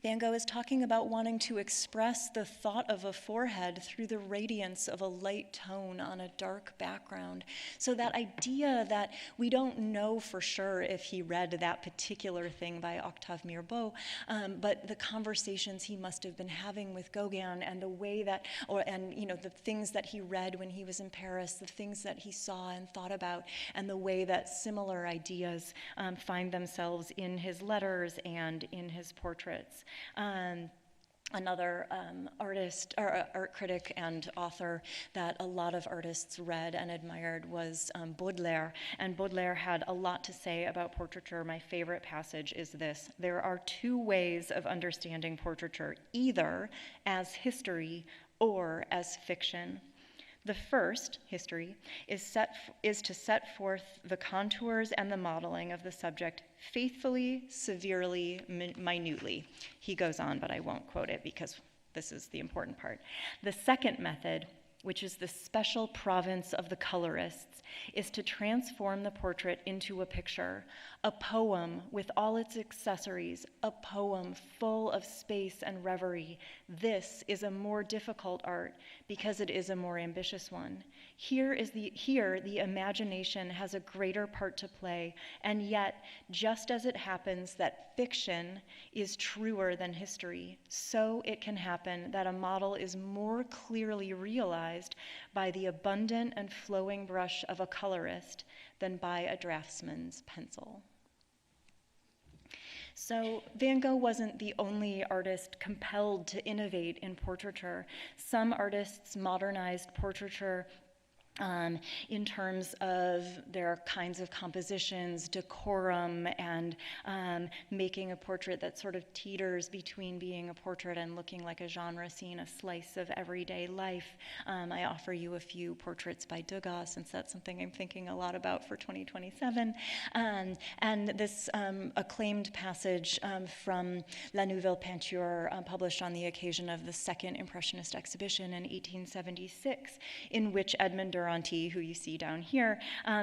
Van Gogh is talking about wanting to express the thought of a forehead through the radiance of a light tone on a dark background. So that idea that we don't know for sure if he read that particular thing by Octave Mirbeau, but the conversations he must have been having with Gauguin and the way that, the things that he read when he was in Paris, the things that he saw and thought about, and the way that similar ideas find themselves in his letters and in his portraits. Another art critic and author that a lot of artists read and admired was Baudelaire, and Baudelaire had a lot to say about portraiture. My favorite passage is this: "There are two ways of understanding portraiture, either as history or as fiction. The first, history, is to set forth the contours and the modeling of the subject faithfully, severely, minutely." He goes on, but I won't quote it because this is the important part. "The second method, which is the special province of the colorists, is to transform the portrait into a picture, a poem with all its accessories, a poem full of space and reverie. This is a more difficult art because it is a more ambitious one. Here the imagination has a greater part to play, and yet, just as it happens that fiction is truer than history, so it can happen that a model is more clearly realized by the abundant and flowing brush of a colorist than by a draftsman's pencil." So Van Gogh wasn't the only artist compelled to innovate in portraiture. Some artists modernized portraiture in terms of their kinds of compositions, decorum, and making a portrait that sort of teeters between being a portrait and looking like a genre scene, a slice of everyday life. I offer you a few portraits by Degas, since that's something I'm thinking a lot about for 2027. And this acclaimed passage from La Nouvelle Peinture, published on the occasion of the Second Impressionist Exhibition in 1876, in which Edmund Durham Duranty, who you see down here,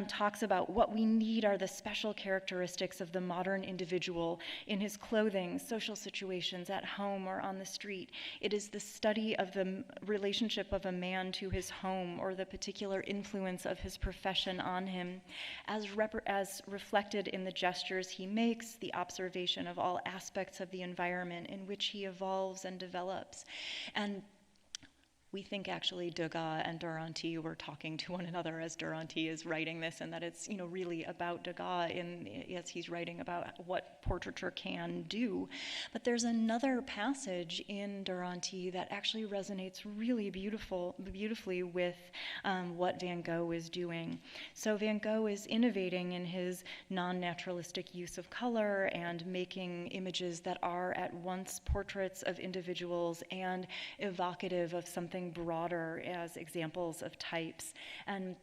talks about what we need are the special characteristics of the modern individual in his clothing, social situations, at home or on the street. It is the study of the relationship of a man to his home or the particular influence of his profession on him, as reflected in the gestures he makes, the observation of all aspects of the environment in which he evolves and develops. And we think actually Degas and Duranty were talking to one another as Duranty is writing this, and that it's really about Degas as he's writing about what portraiture can do. But there's another passage in Duranty that actually resonates really beautifully with what Van Gogh is doing. So Van Gogh is innovating in his non-naturalistic use of color and making images that are at once portraits of individuals and evocative of something broader as examples of types. And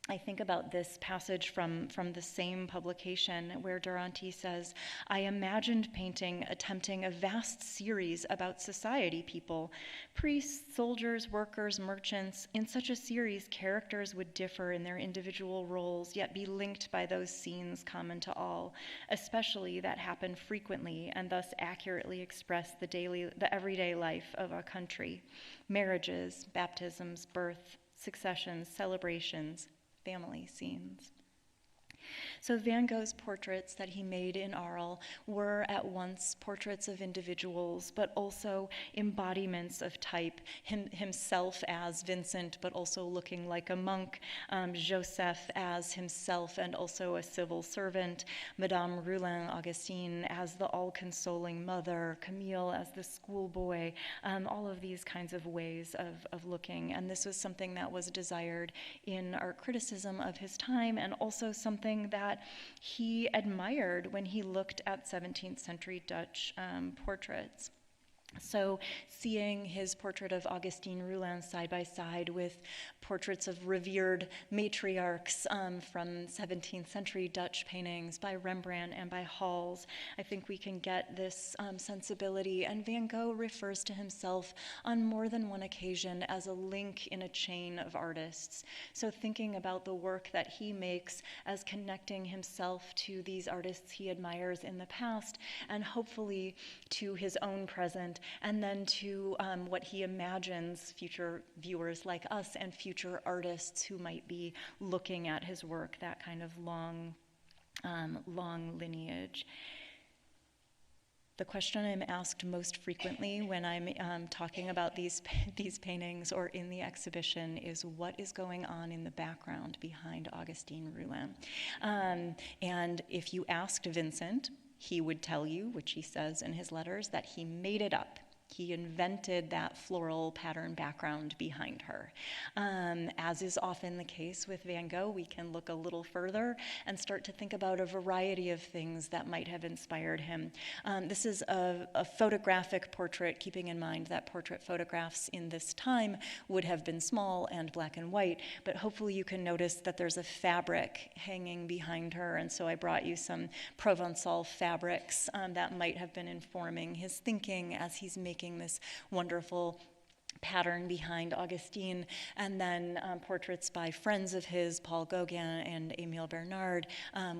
I think about this passage from the same publication where Duranty says, I imagined painting attempting a vast series about society people, priests, soldiers, workers, merchants. In such a series, characters would differ in their individual roles, yet be linked by those scenes common to all, especially that happen frequently and thus accurately express the everyday life of a country. Marriages, baptisms, birth, successions, celebrations, family scenes. So Van Gogh's portraits that he made in Arles were at once portraits of individuals, but also embodiments of type, himself as Vincent, but also looking like a monk, Joseph as himself and also a civil servant, Madame Roulin, Augustine as the all-consoling mother, Camille as the schoolboy, all of these kinds of ways of looking. And this was something that was desired in art criticism of his time, and also something that he admired when he looked at 17th century Dutch portraits. So seeing his portrait of Augustine Roulin side by side with portraits of revered matriarchs from 17th century Dutch paintings by Rembrandt and by Arles, I think we can get this sensibility. And Van Gogh refers to himself on more than one occasion as a link in a chain of artists. So thinking about the work that he makes as connecting himself to these artists he admires in the past, and hopefully to his own present, and then to what he imagines future viewers like us and future artists who might be looking at his work, that kind of long lineage. The question I'm asked most frequently when I'm talking about these paintings or in the exhibition is what is going on in the background behind Augustine Roulin. And if you asked Vincent, he would tell you, which he says in his letters, that he made it up. He invented that floral pattern background behind her. As is often the case with Van Gogh, we can look a little further and start to think about a variety of things that might have inspired him. This is a photographic portrait, keeping in mind that portrait photographs in this time would have been small and black and white, but hopefully you can notice that there's a fabric hanging behind her, and so I brought you some Provençal fabrics that might have been informing his thinking as he's making this wonderful pattern behind Augustine, and then portraits by friends of his, Paul Gauguin and Émile Bernard,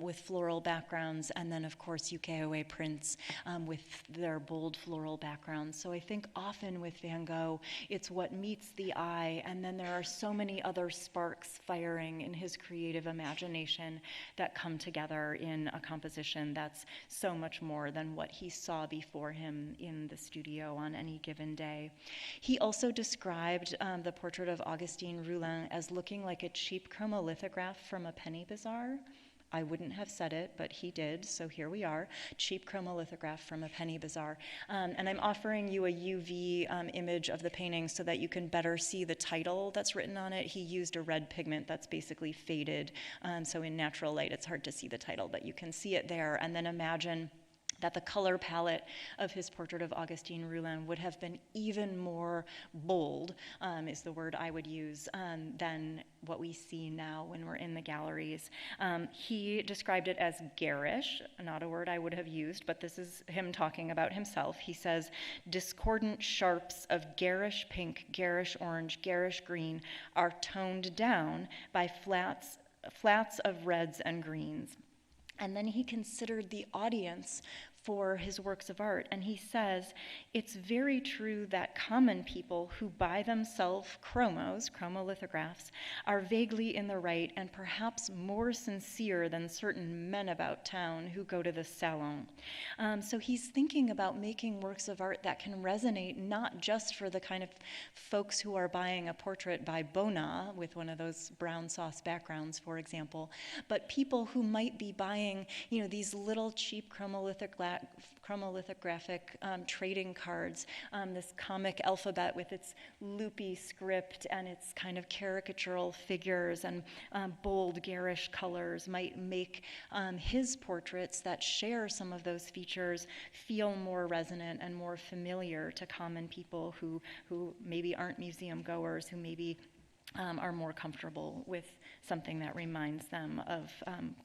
with floral backgrounds, and then of course ukiyo-e prints with their bold floral backgrounds. So I think often with Van Gogh, it's what meets the eye, and then there are so many other sparks firing in his creative imagination that come together in a composition that's so much more than what he saw before him in the studio on any given day. He also described the portrait of Augustine Roulin as looking like a cheap chromolithograph from a penny bazaar. I wouldn't have said it, but he did, so here we are, cheap chromolithograph from a penny bazaar. And I'm offering you a UV image of the painting so that you can better see the title that's written on it. He used a red pigment that's basically faded, so in natural light it's hard to see the title, but you can see it there. And then imagine that the color palette of his portrait of Augustine Roulin would have been even more bold, is the word I would use, than what we see now when we're in the galleries. He described it as garish, not a word I would have used, but this is him talking about himself. He says, discordant sharps of garish pink, garish orange, garish green are toned down by flats of reds and greens. And then he considered the audience for his works of art, and he says, it's very true that common people who buy themselves chromolithographs, are vaguely in the right and perhaps more sincere than certain men about town who go to the salon. So he's thinking about making works of art that can resonate not just for the kind of folks who are buying a portrait by Bonnat with one of those brown sauce backgrounds, for example, but people who might be buying, these little cheap chromolithographic trading cards, this comic alphabet with its loopy script and its kind of caricatural figures and bold, garish colors might make his portraits that share some of those features feel more resonant and more familiar to common people who maybe aren't museum goers, who maybe are more comfortable with something that reminds them of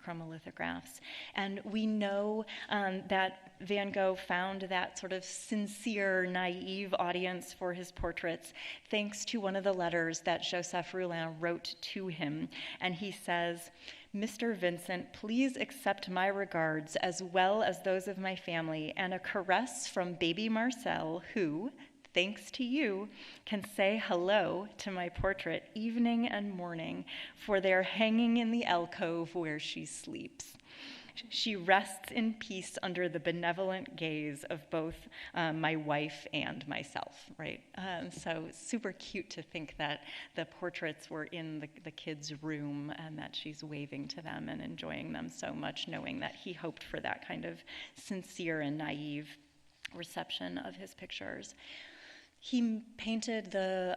chromolithographs. And we know that Van Gogh found that sort of sincere, naive audience for his portraits thanks to one of the letters that Joseph Roulin wrote to him. And he says, Mr. Vincent, please accept my regards as well as those of my family and a caress from baby Marcel, who, thanks to you, can say hello to my portrait evening and morning, for they're hanging in the alcove where she sleeps. She rests in peace under the benevolent gaze of both my wife and myself, right? So super cute to think that the portraits were in the kids' room and that she's waving to them and enjoying them so much, knowing that he hoped for that kind of sincere and naive reception of his pictures. He painted the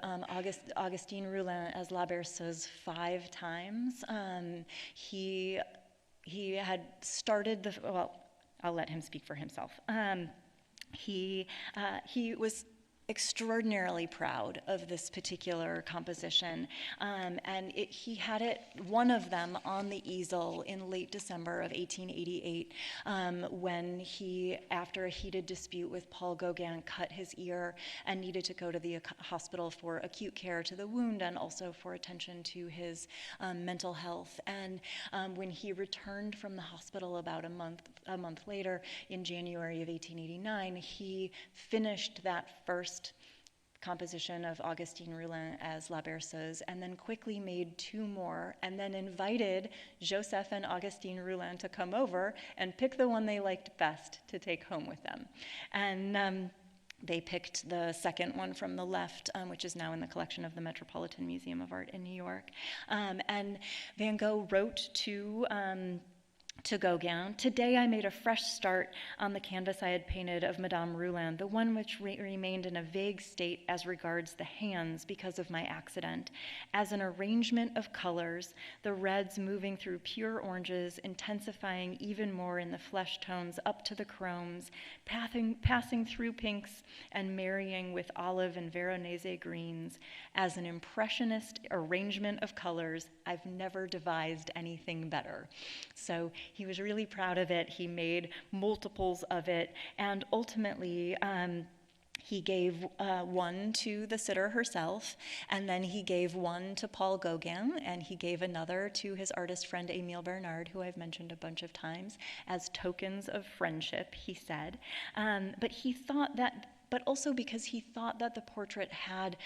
Augustine Roulin as La Berceuse 5 times. He had started I'll let him speak for himself. He was extraordinarily proud of this particular composition, and he had one of them on the easel in late December of 1888 when he, after a heated dispute with Paul Gauguin, cut his ear and needed to go to the hospital for acute care to the wound and also for attention to his mental health. And when he returned from the hospital about a month later, in January of 1889, he finished that first composition of Augustine Roulin as La Berceuse, and then quickly made 2 more, and then invited Joseph and Augustine Roulin to come over and pick the one they liked best to take home with them. And they picked the second one from the left, which is now in the collection of the Metropolitan Museum of Art in New York. And Van Gogh wrote to Gauguin, today I made a fresh start on the canvas I had painted of Madame Roulin, the one which remained in a vague state as regards the hands because of my accident. As an arrangement of colors, the reds moving through pure oranges, intensifying even more in the flesh tones up to the chromes, passing through pinks and marrying with olive and Veronese greens. As an impressionist arrangement of colors, I've never devised anything better. So he was really proud of it. He made multiples of it, and ultimately he gave one to the sitter herself, and then he gave one to Paul Gauguin, and he gave another to his artist friend Émile Bernard, who I've mentioned a bunch of times, as tokens of friendship, he said. But also because he thought that the portrait had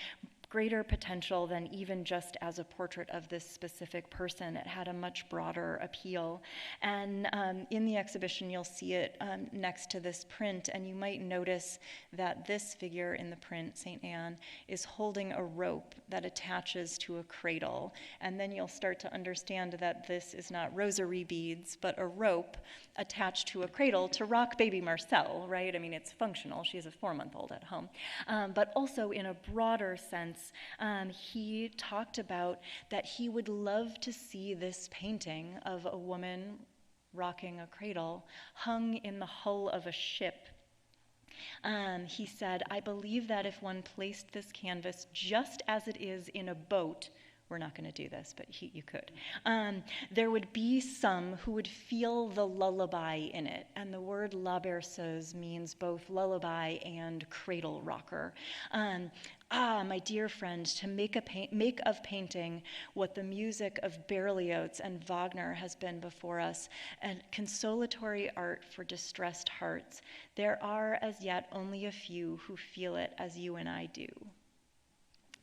greater potential than even just as a portrait of this specific person. It had a much broader appeal. And in the exhibition, you'll see it next to this print, and you might notice that this figure in the print, St. Anne, is holding a rope that attaches to a cradle. And then you'll start to understand that this is not rosary beads, but a rope attached to a cradle to rock baby Marcel, right? I mean, it's functional. She has a 4-month-old at home. But also in a broader sense, he talked about that he would love to see this painting of a woman rocking a cradle, hung in the hull of a ship. He said, "I believe that if one placed this canvas just as it is in a boat," we're not going to do this, but you could, there would be some who would feel the lullaby in it. And the word la berceuse means both lullaby and cradle rocker. My dear friend, to make of painting what the music of Berlioz and Wagner has been before us, and consolatory art for distressed hearts, there are as yet only a few who feel it as you and I do.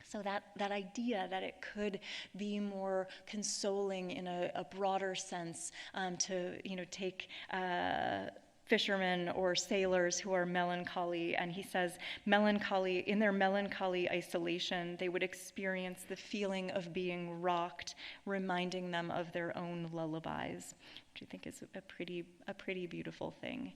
So that idea that it could be more consoling in a broader sense, to take fishermen or sailors who are melancholy, and he says in their melancholy isolation, they would experience the feeling of being rocked, reminding them of their own lullabies, which I think is a pretty beautiful thing.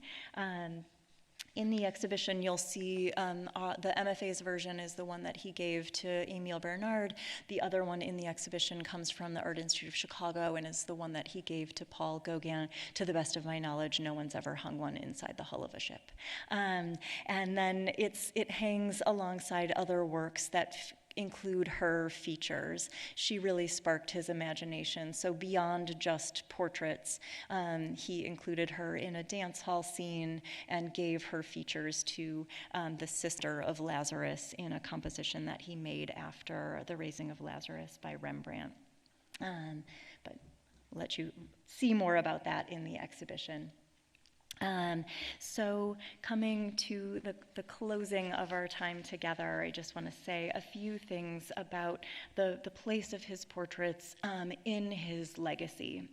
In the exhibition, you'll see the MFA's version is the one that he gave to Emile Bernard. The other one in the exhibition comes from the Art Institute of Chicago and is the one that he gave to Paul Gauguin. To the best of my knowledge, no one's ever hung one inside the hull of a ship. And then it hangs alongside other works that include her features. She really sparked his imagination. So beyond just portraits, he included her in a dance hall scene and gave her features to the sister of Lazarus in a composition that he made after the raising of Lazarus by Rembrandt. But I'll let you see more about that in the exhibition. So coming to the closing of our time together, I just want to say a few things about the place of his portraits in his legacy.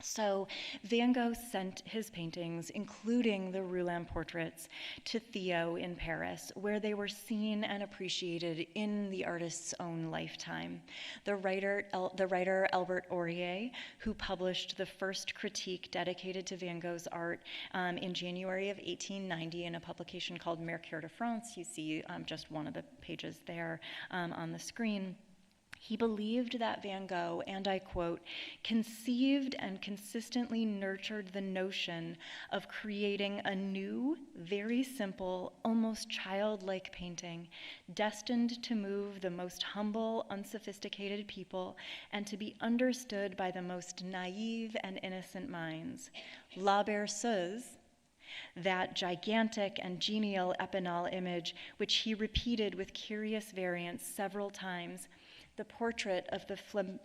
So Van Gogh sent his paintings, including the Roulin portraits, to Theo in Paris, where they were seen and appreciated in the artist's own lifetime. The writer Albert Aurier, who published the first critique dedicated to Van Gogh's art in January of 1890 in a publication called Mercure de France, you see just one of the pages there on the screen. He believed that Van Gogh, and I quote, conceived and consistently nurtured the notion of creating a new, very simple, almost childlike painting, destined to move the most humble, unsophisticated people and to be understood by the most naive and innocent minds. La Berceuse, that gigantic and genial Epinal image, which he repeated with curious variants several times, the portrait of the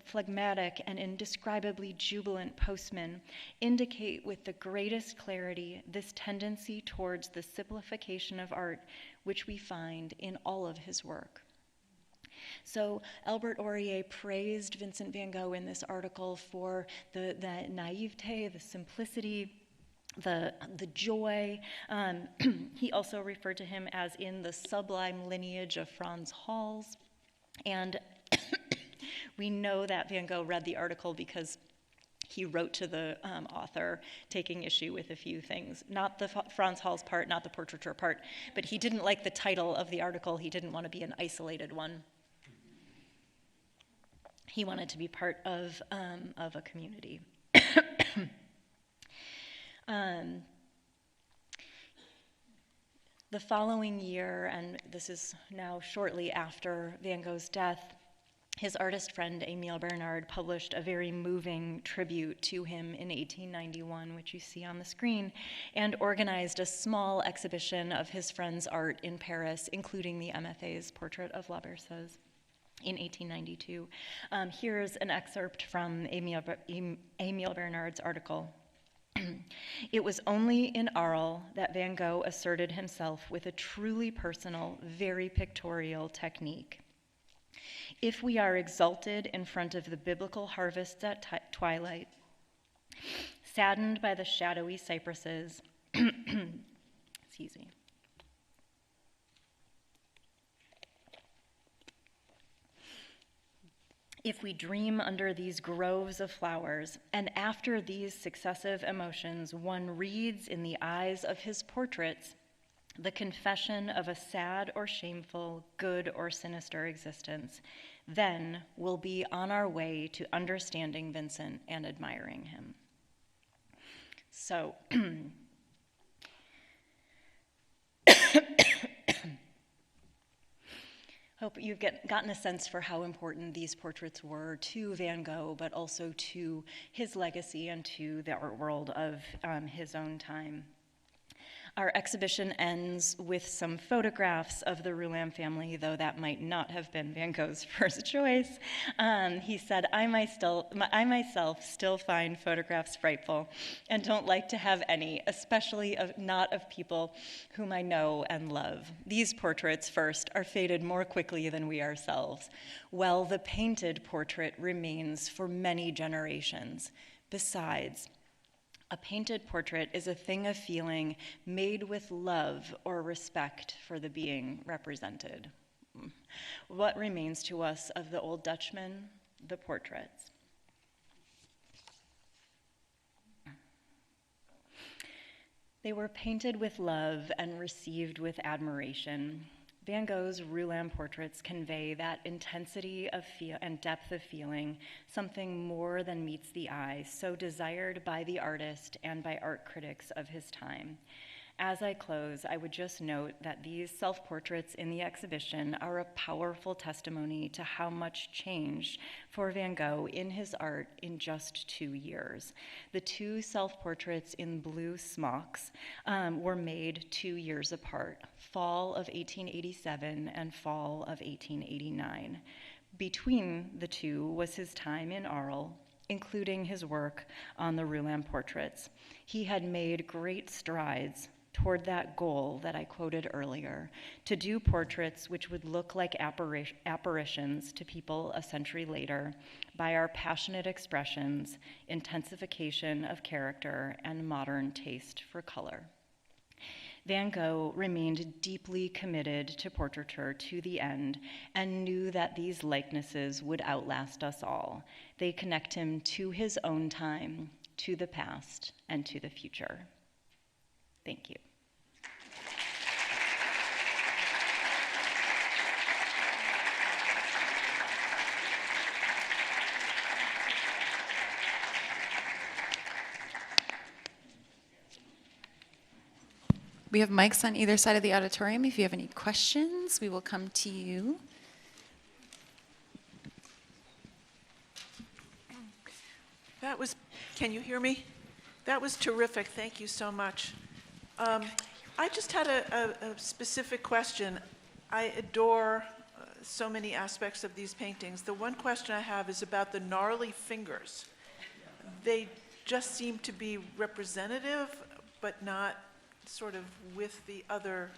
phlegmatic and indescribably jubilant postman, indicate with the greatest clarity this tendency towards the simplification of art, which we find in all of his work. So Albert Aurier praised Vincent van Gogh in this article for the naivete, the simplicity, the joy. He also referred to him as in the sublime lineage of Frans Hals. And we know that Van Gogh read the article because he wrote to the author taking issue with a few things. Not the Frans Hals part, not the Portraiture part, but he didn't like the title of the article. He didn't want to be an isolated one. He wanted to be part of a community. The following year, and this is now shortly after Van Gogh's death, his artist friend Emile Bernard published a very moving tribute to him in 1891, which you see on the screen, and organized a small exhibition of his friend's art in Paris, including the MFA's portrait of La Berceuse in 1892. Here's an excerpt from Emile Bernard's article. It was only in Arles that Van Gogh asserted himself with a truly personal, very pictorial technique. If we are exalted in front of the biblical harvests at twilight, saddened by the shadowy cypresses, excuse me, if we dream under these groves of flowers, and after these successive emotions, one reads in the eyes of his portraits the confession of a sad or shameful, good or sinister existence, then we'll be on our way to understanding Vincent and admiring him. So, hope you've gotten a sense for how important these portraits were to Van Gogh, but also to his legacy and to the art world of his own time. Our exhibition ends with some photographs of the Roulin family, though that might not have been Van Gogh's first choice. He said, I myself still find photographs frightful and don't like to have any, especially not of people whom I know and love. These portraits, first, are faded more quickly than we ourselves, while the painted portrait remains for many generations. Besides, a painted portrait is a thing of feeling made with love or respect for the being represented. What remains to us of the old Dutchman? The portraits. They were painted with love and received with admiration. Van Gogh's Roulin portraits convey that intensity of and depth of feeling, something more than meets the eye, so desired by the artist and by art critics of his time. As I close, I would just note that these self-portraits in the exhibition are a powerful testimony to how much changed for Van Gogh in his art in just 2 years. The two self-portraits in blue smocks were made 2 years apart, fall of 1887 and fall of 1889. Between the two was his time in Arles, including his work on the Roulin portraits. He had made great strides toward that goal that I quoted earlier, to do portraits which would look like apparitions to people a century later by our passionate expressions, intensification of character, and modern taste for color. Van Gogh remained deeply committed to portraiture to the end and knew that these likenesses would outlast us all. They connect him to his own time, to the past, and to the future. Thank you.
We have mics on either side of the auditorium. If you have any questions, we will come to you.
Can you hear me? That was terrific. Thank you so much. I just had a specific question. I adore so many aspects of these paintings. The one question I have is about the gnarly fingers. They just seem to be representative, but not sort of with the other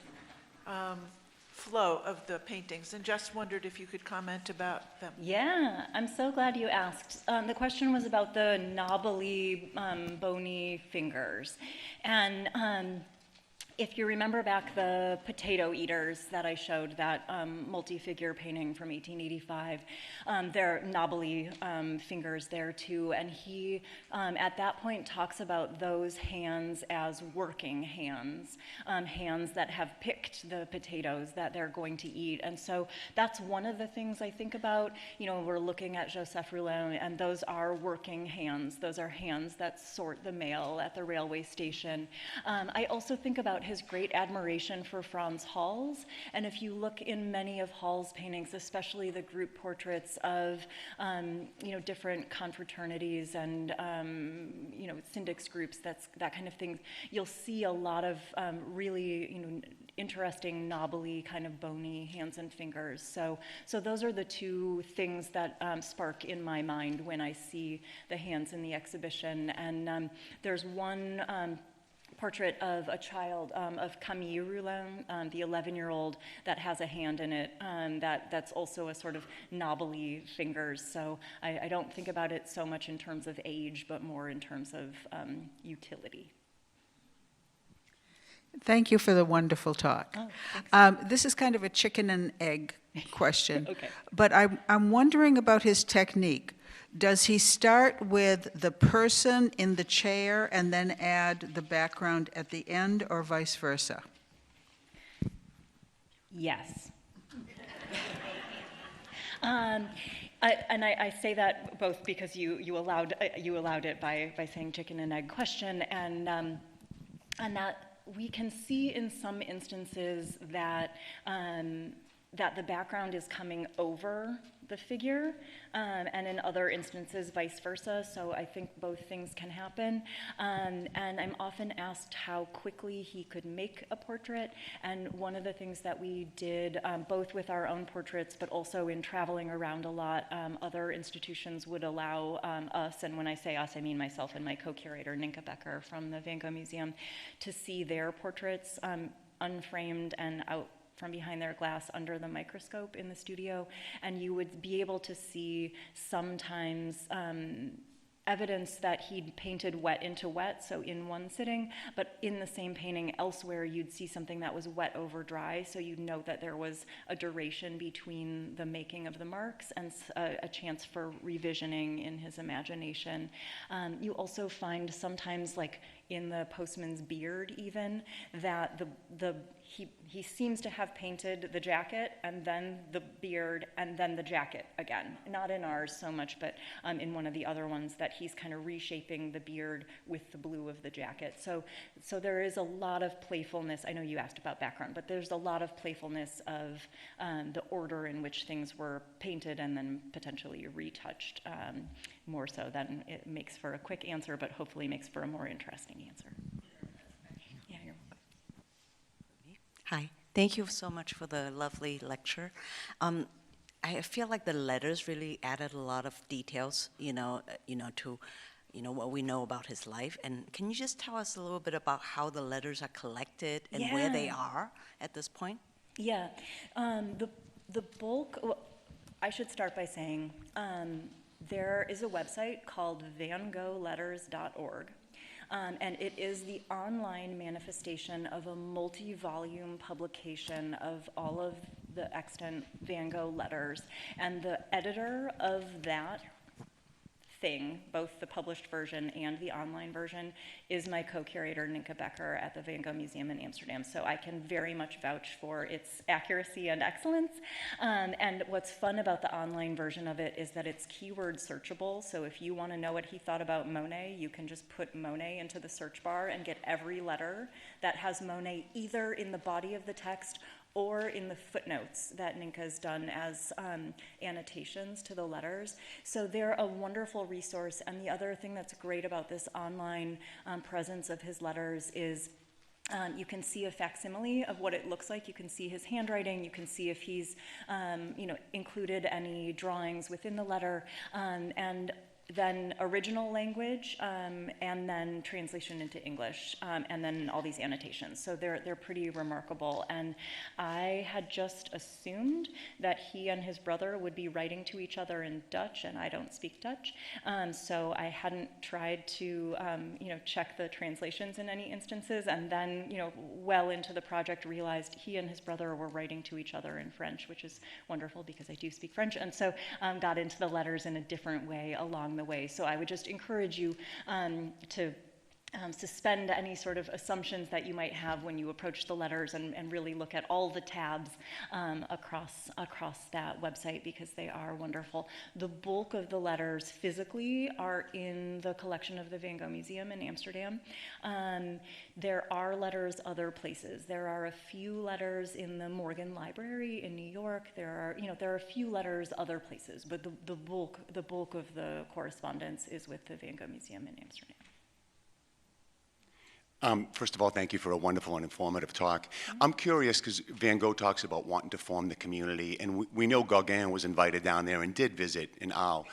flow of the paintings, and just wondered if you could comment about them.
Yeah, I'm so glad you asked. The question was about the knobbly, bony fingers. And if you remember back the potato eaters that I showed, that multi-figure painting from 1885, they're knobbly fingers there too. And he, at that point, talks about those hands as working hands, hands that have picked the potatoes that they're going to eat. And so that's one of the things I think about, you know, we're looking at Joseph Roulin, and those are working hands. Those are hands that sort the mail at the railway station. I also think about his great admiration for Frans Hals, and if you look in many of Hals' paintings, especially the group portraits of you know, different confraternities and you know, syndics groups, that kind of thing, you'll see a lot of really, you know, interesting knobbly kind of bony hands and fingers. So those are the two things that spark in my mind when I see the hands in the exhibition. And there's one portrait of a child, of Camille Roulin, the 11-year-old, that has a hand in it, that's also a sort of knobbly fingers. So I don't think about it so much in terms of age, but more in terms of utility.
Thank you for the wonderful talk.
Oh,
this is kind of a chicken and egg question,
Okay.
but I'm wondering about his technique. Does he start with the person in the chair and then add the background at the end, or vice versa?
Yes. I say that both because you allowed it by saying chicken and egg question, and that we can see in some instances that that the background is coming over the figure, and in other instances vice versa. So I think both things can happen. And I'm often asked how quickly he could make a portrait. And one of the things that we did, both with our own portraits, but also in traveling around a lot, other institutions would allow us, and when I say us, I mean myself and my co-curator, Ninka Becker from the Van Gogh Museum, to see their portraits unframed and out from behind their glass under the microscope in the studio, and you would be able to see sometimes evidence that he'd painted wet into wet, so in one sitting, but in the same painting elsewhere you'd see something that was wet over dry, so you'd know that there was a duration between the making of the marks and a chance for revisioning in his imagination. You also find sometimes, like in the postman's beard even, that he seems to have painted the jacket and then the beard and then the jacket again. Not in ours so much, but in one of the other ones, that he's kind of reshaping the beard with the blue of the jacket. So there is a lot of playfulness. I know you asked about background, but there's a lot of playfulness of the order in which things were painted and then potentially retouched, more so than it makes for a quick answer, but hopefully makes for a more interesting answer. Yeah, you're welcome.
Hi, thank you so much for the lovely lecture. I feel like the letters really added a lot of details, to what we know about his life. And can you just tell us a little bit about how the letters are collected and where they are at this point?
Yeah, the bulk. Well, I should start by saying there is a website called vangoghletters.org. And it is the online manifestation of a multi-volume publication of all of the extant Van Gogh letters. And the editor of that thing, both the published version and the online version, is my co-curator, Ninka Becker, at the Van Gogh Museum in Amsterdam. So I can very much vouch for its accuracy and excellence. And what's fun about the online version of it is that it's keyword searchable. So if you want to know what he thought about Monet, you can just put Monet into the search bar and get every letter that has Monet either in the body of the text or in the footnotes that Ninka's done as annotations to the letters. So they're a wonderful resource. And the other thing that's great about this online presence of his letters is you can see a facsimile of what it looks like. You can see his handwriting. You can see if he's included any drawings within the letter. And then original language, and then translation into English, and then all these annotations. So they're pretty remarkable. And I had just assumed that he and his brother would be writing to each other in Dutch, and I don't speak Dutch. So I hadn't tried to, check the translations in any instances. And then, well into the project, realized he and his brother were writing to each other in French, which is wonderful because I do speak French. And so got into the letters in a different way along the way. So I would just encourage you to suspend any sort of assumptions that you might have when you approach the letters, and really look at all the tabs across that website, because they are wonderful. The bulk of the letters physically are in the collection of the Van Gogh Museum in Amsterdam. There are letters other places. There are a few letters in the Morgan Library in New York. There are a few letters other places, but the bulk of the correspondence is with the Van Gogh Museum in Amsterdam.
First of all, thank you for a wonderful and informative talk. I'm curious because Van Gogh talks about wanting to form the community, and we know Gauguin was invited down there and did visit in Arles.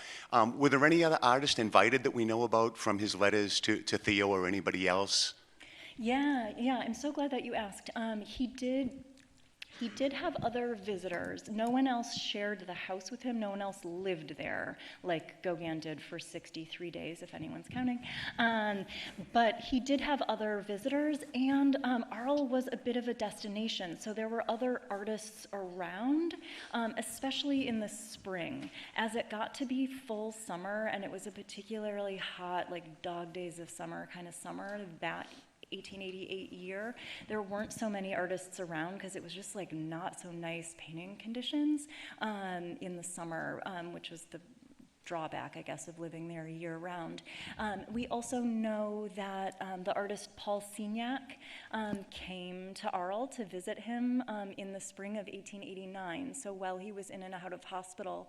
Were there any other artists invited that we know about from his letters to Theo or anybody else?
Yeah, I'm so glad that you asked. He did have other visitors. No one else shared the house with him. No one else lived there, like Gauguin did for 63 days, if anyone's counting. But he did have other visitors, and Arles was a bit of a destination. So there were other artists around, especially in the spring. As it got to be full summer, and it was a particularly hot, like dog days of summer kind of summer, that 1888 year, there weren't so many artists around because it was just like not so nice painting conditions in the summer, which was the drawback, I guess, of living there year-round. We also know that the artist Paul Signac came to Arles to visit him in the spring of 1889. So while he was in and out of hospital,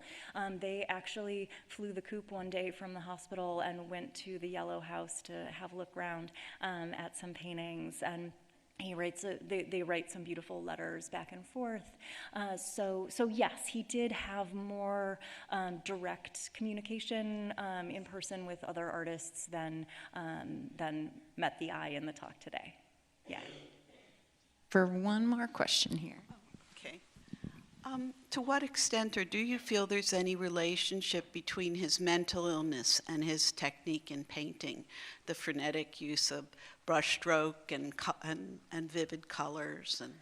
they actually flew the coop one day from the hospital and went to the Yellow House to have a look around at some paintings. And they write some beautiful letters back and forth. So yes, he did have more direct communication in person with other artists than met the eye in the talk today. Yeah.
For one more question here.
Okay. To what extent, or do you feel there's any relationship between his mental illness and his technique in painting, the frenetic use of brushstroke and vivid colors? And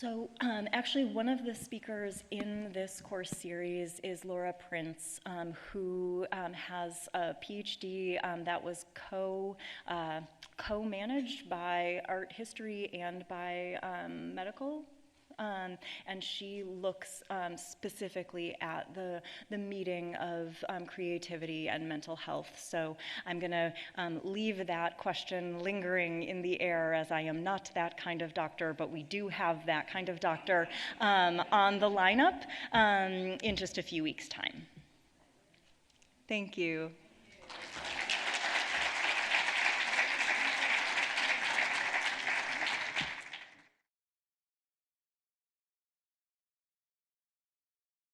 So actually, one of the speakers in this course series is Laura Prince, who has a PhD that was co-managed by art history and by medical. And she looks specifically at the meeting of creativity and mental health. So I'm going to leave that question lingering in the air, as I am not that kind of doctor, but we do have that kind of doctor on the lineup in just a few weeks' time. Thank you.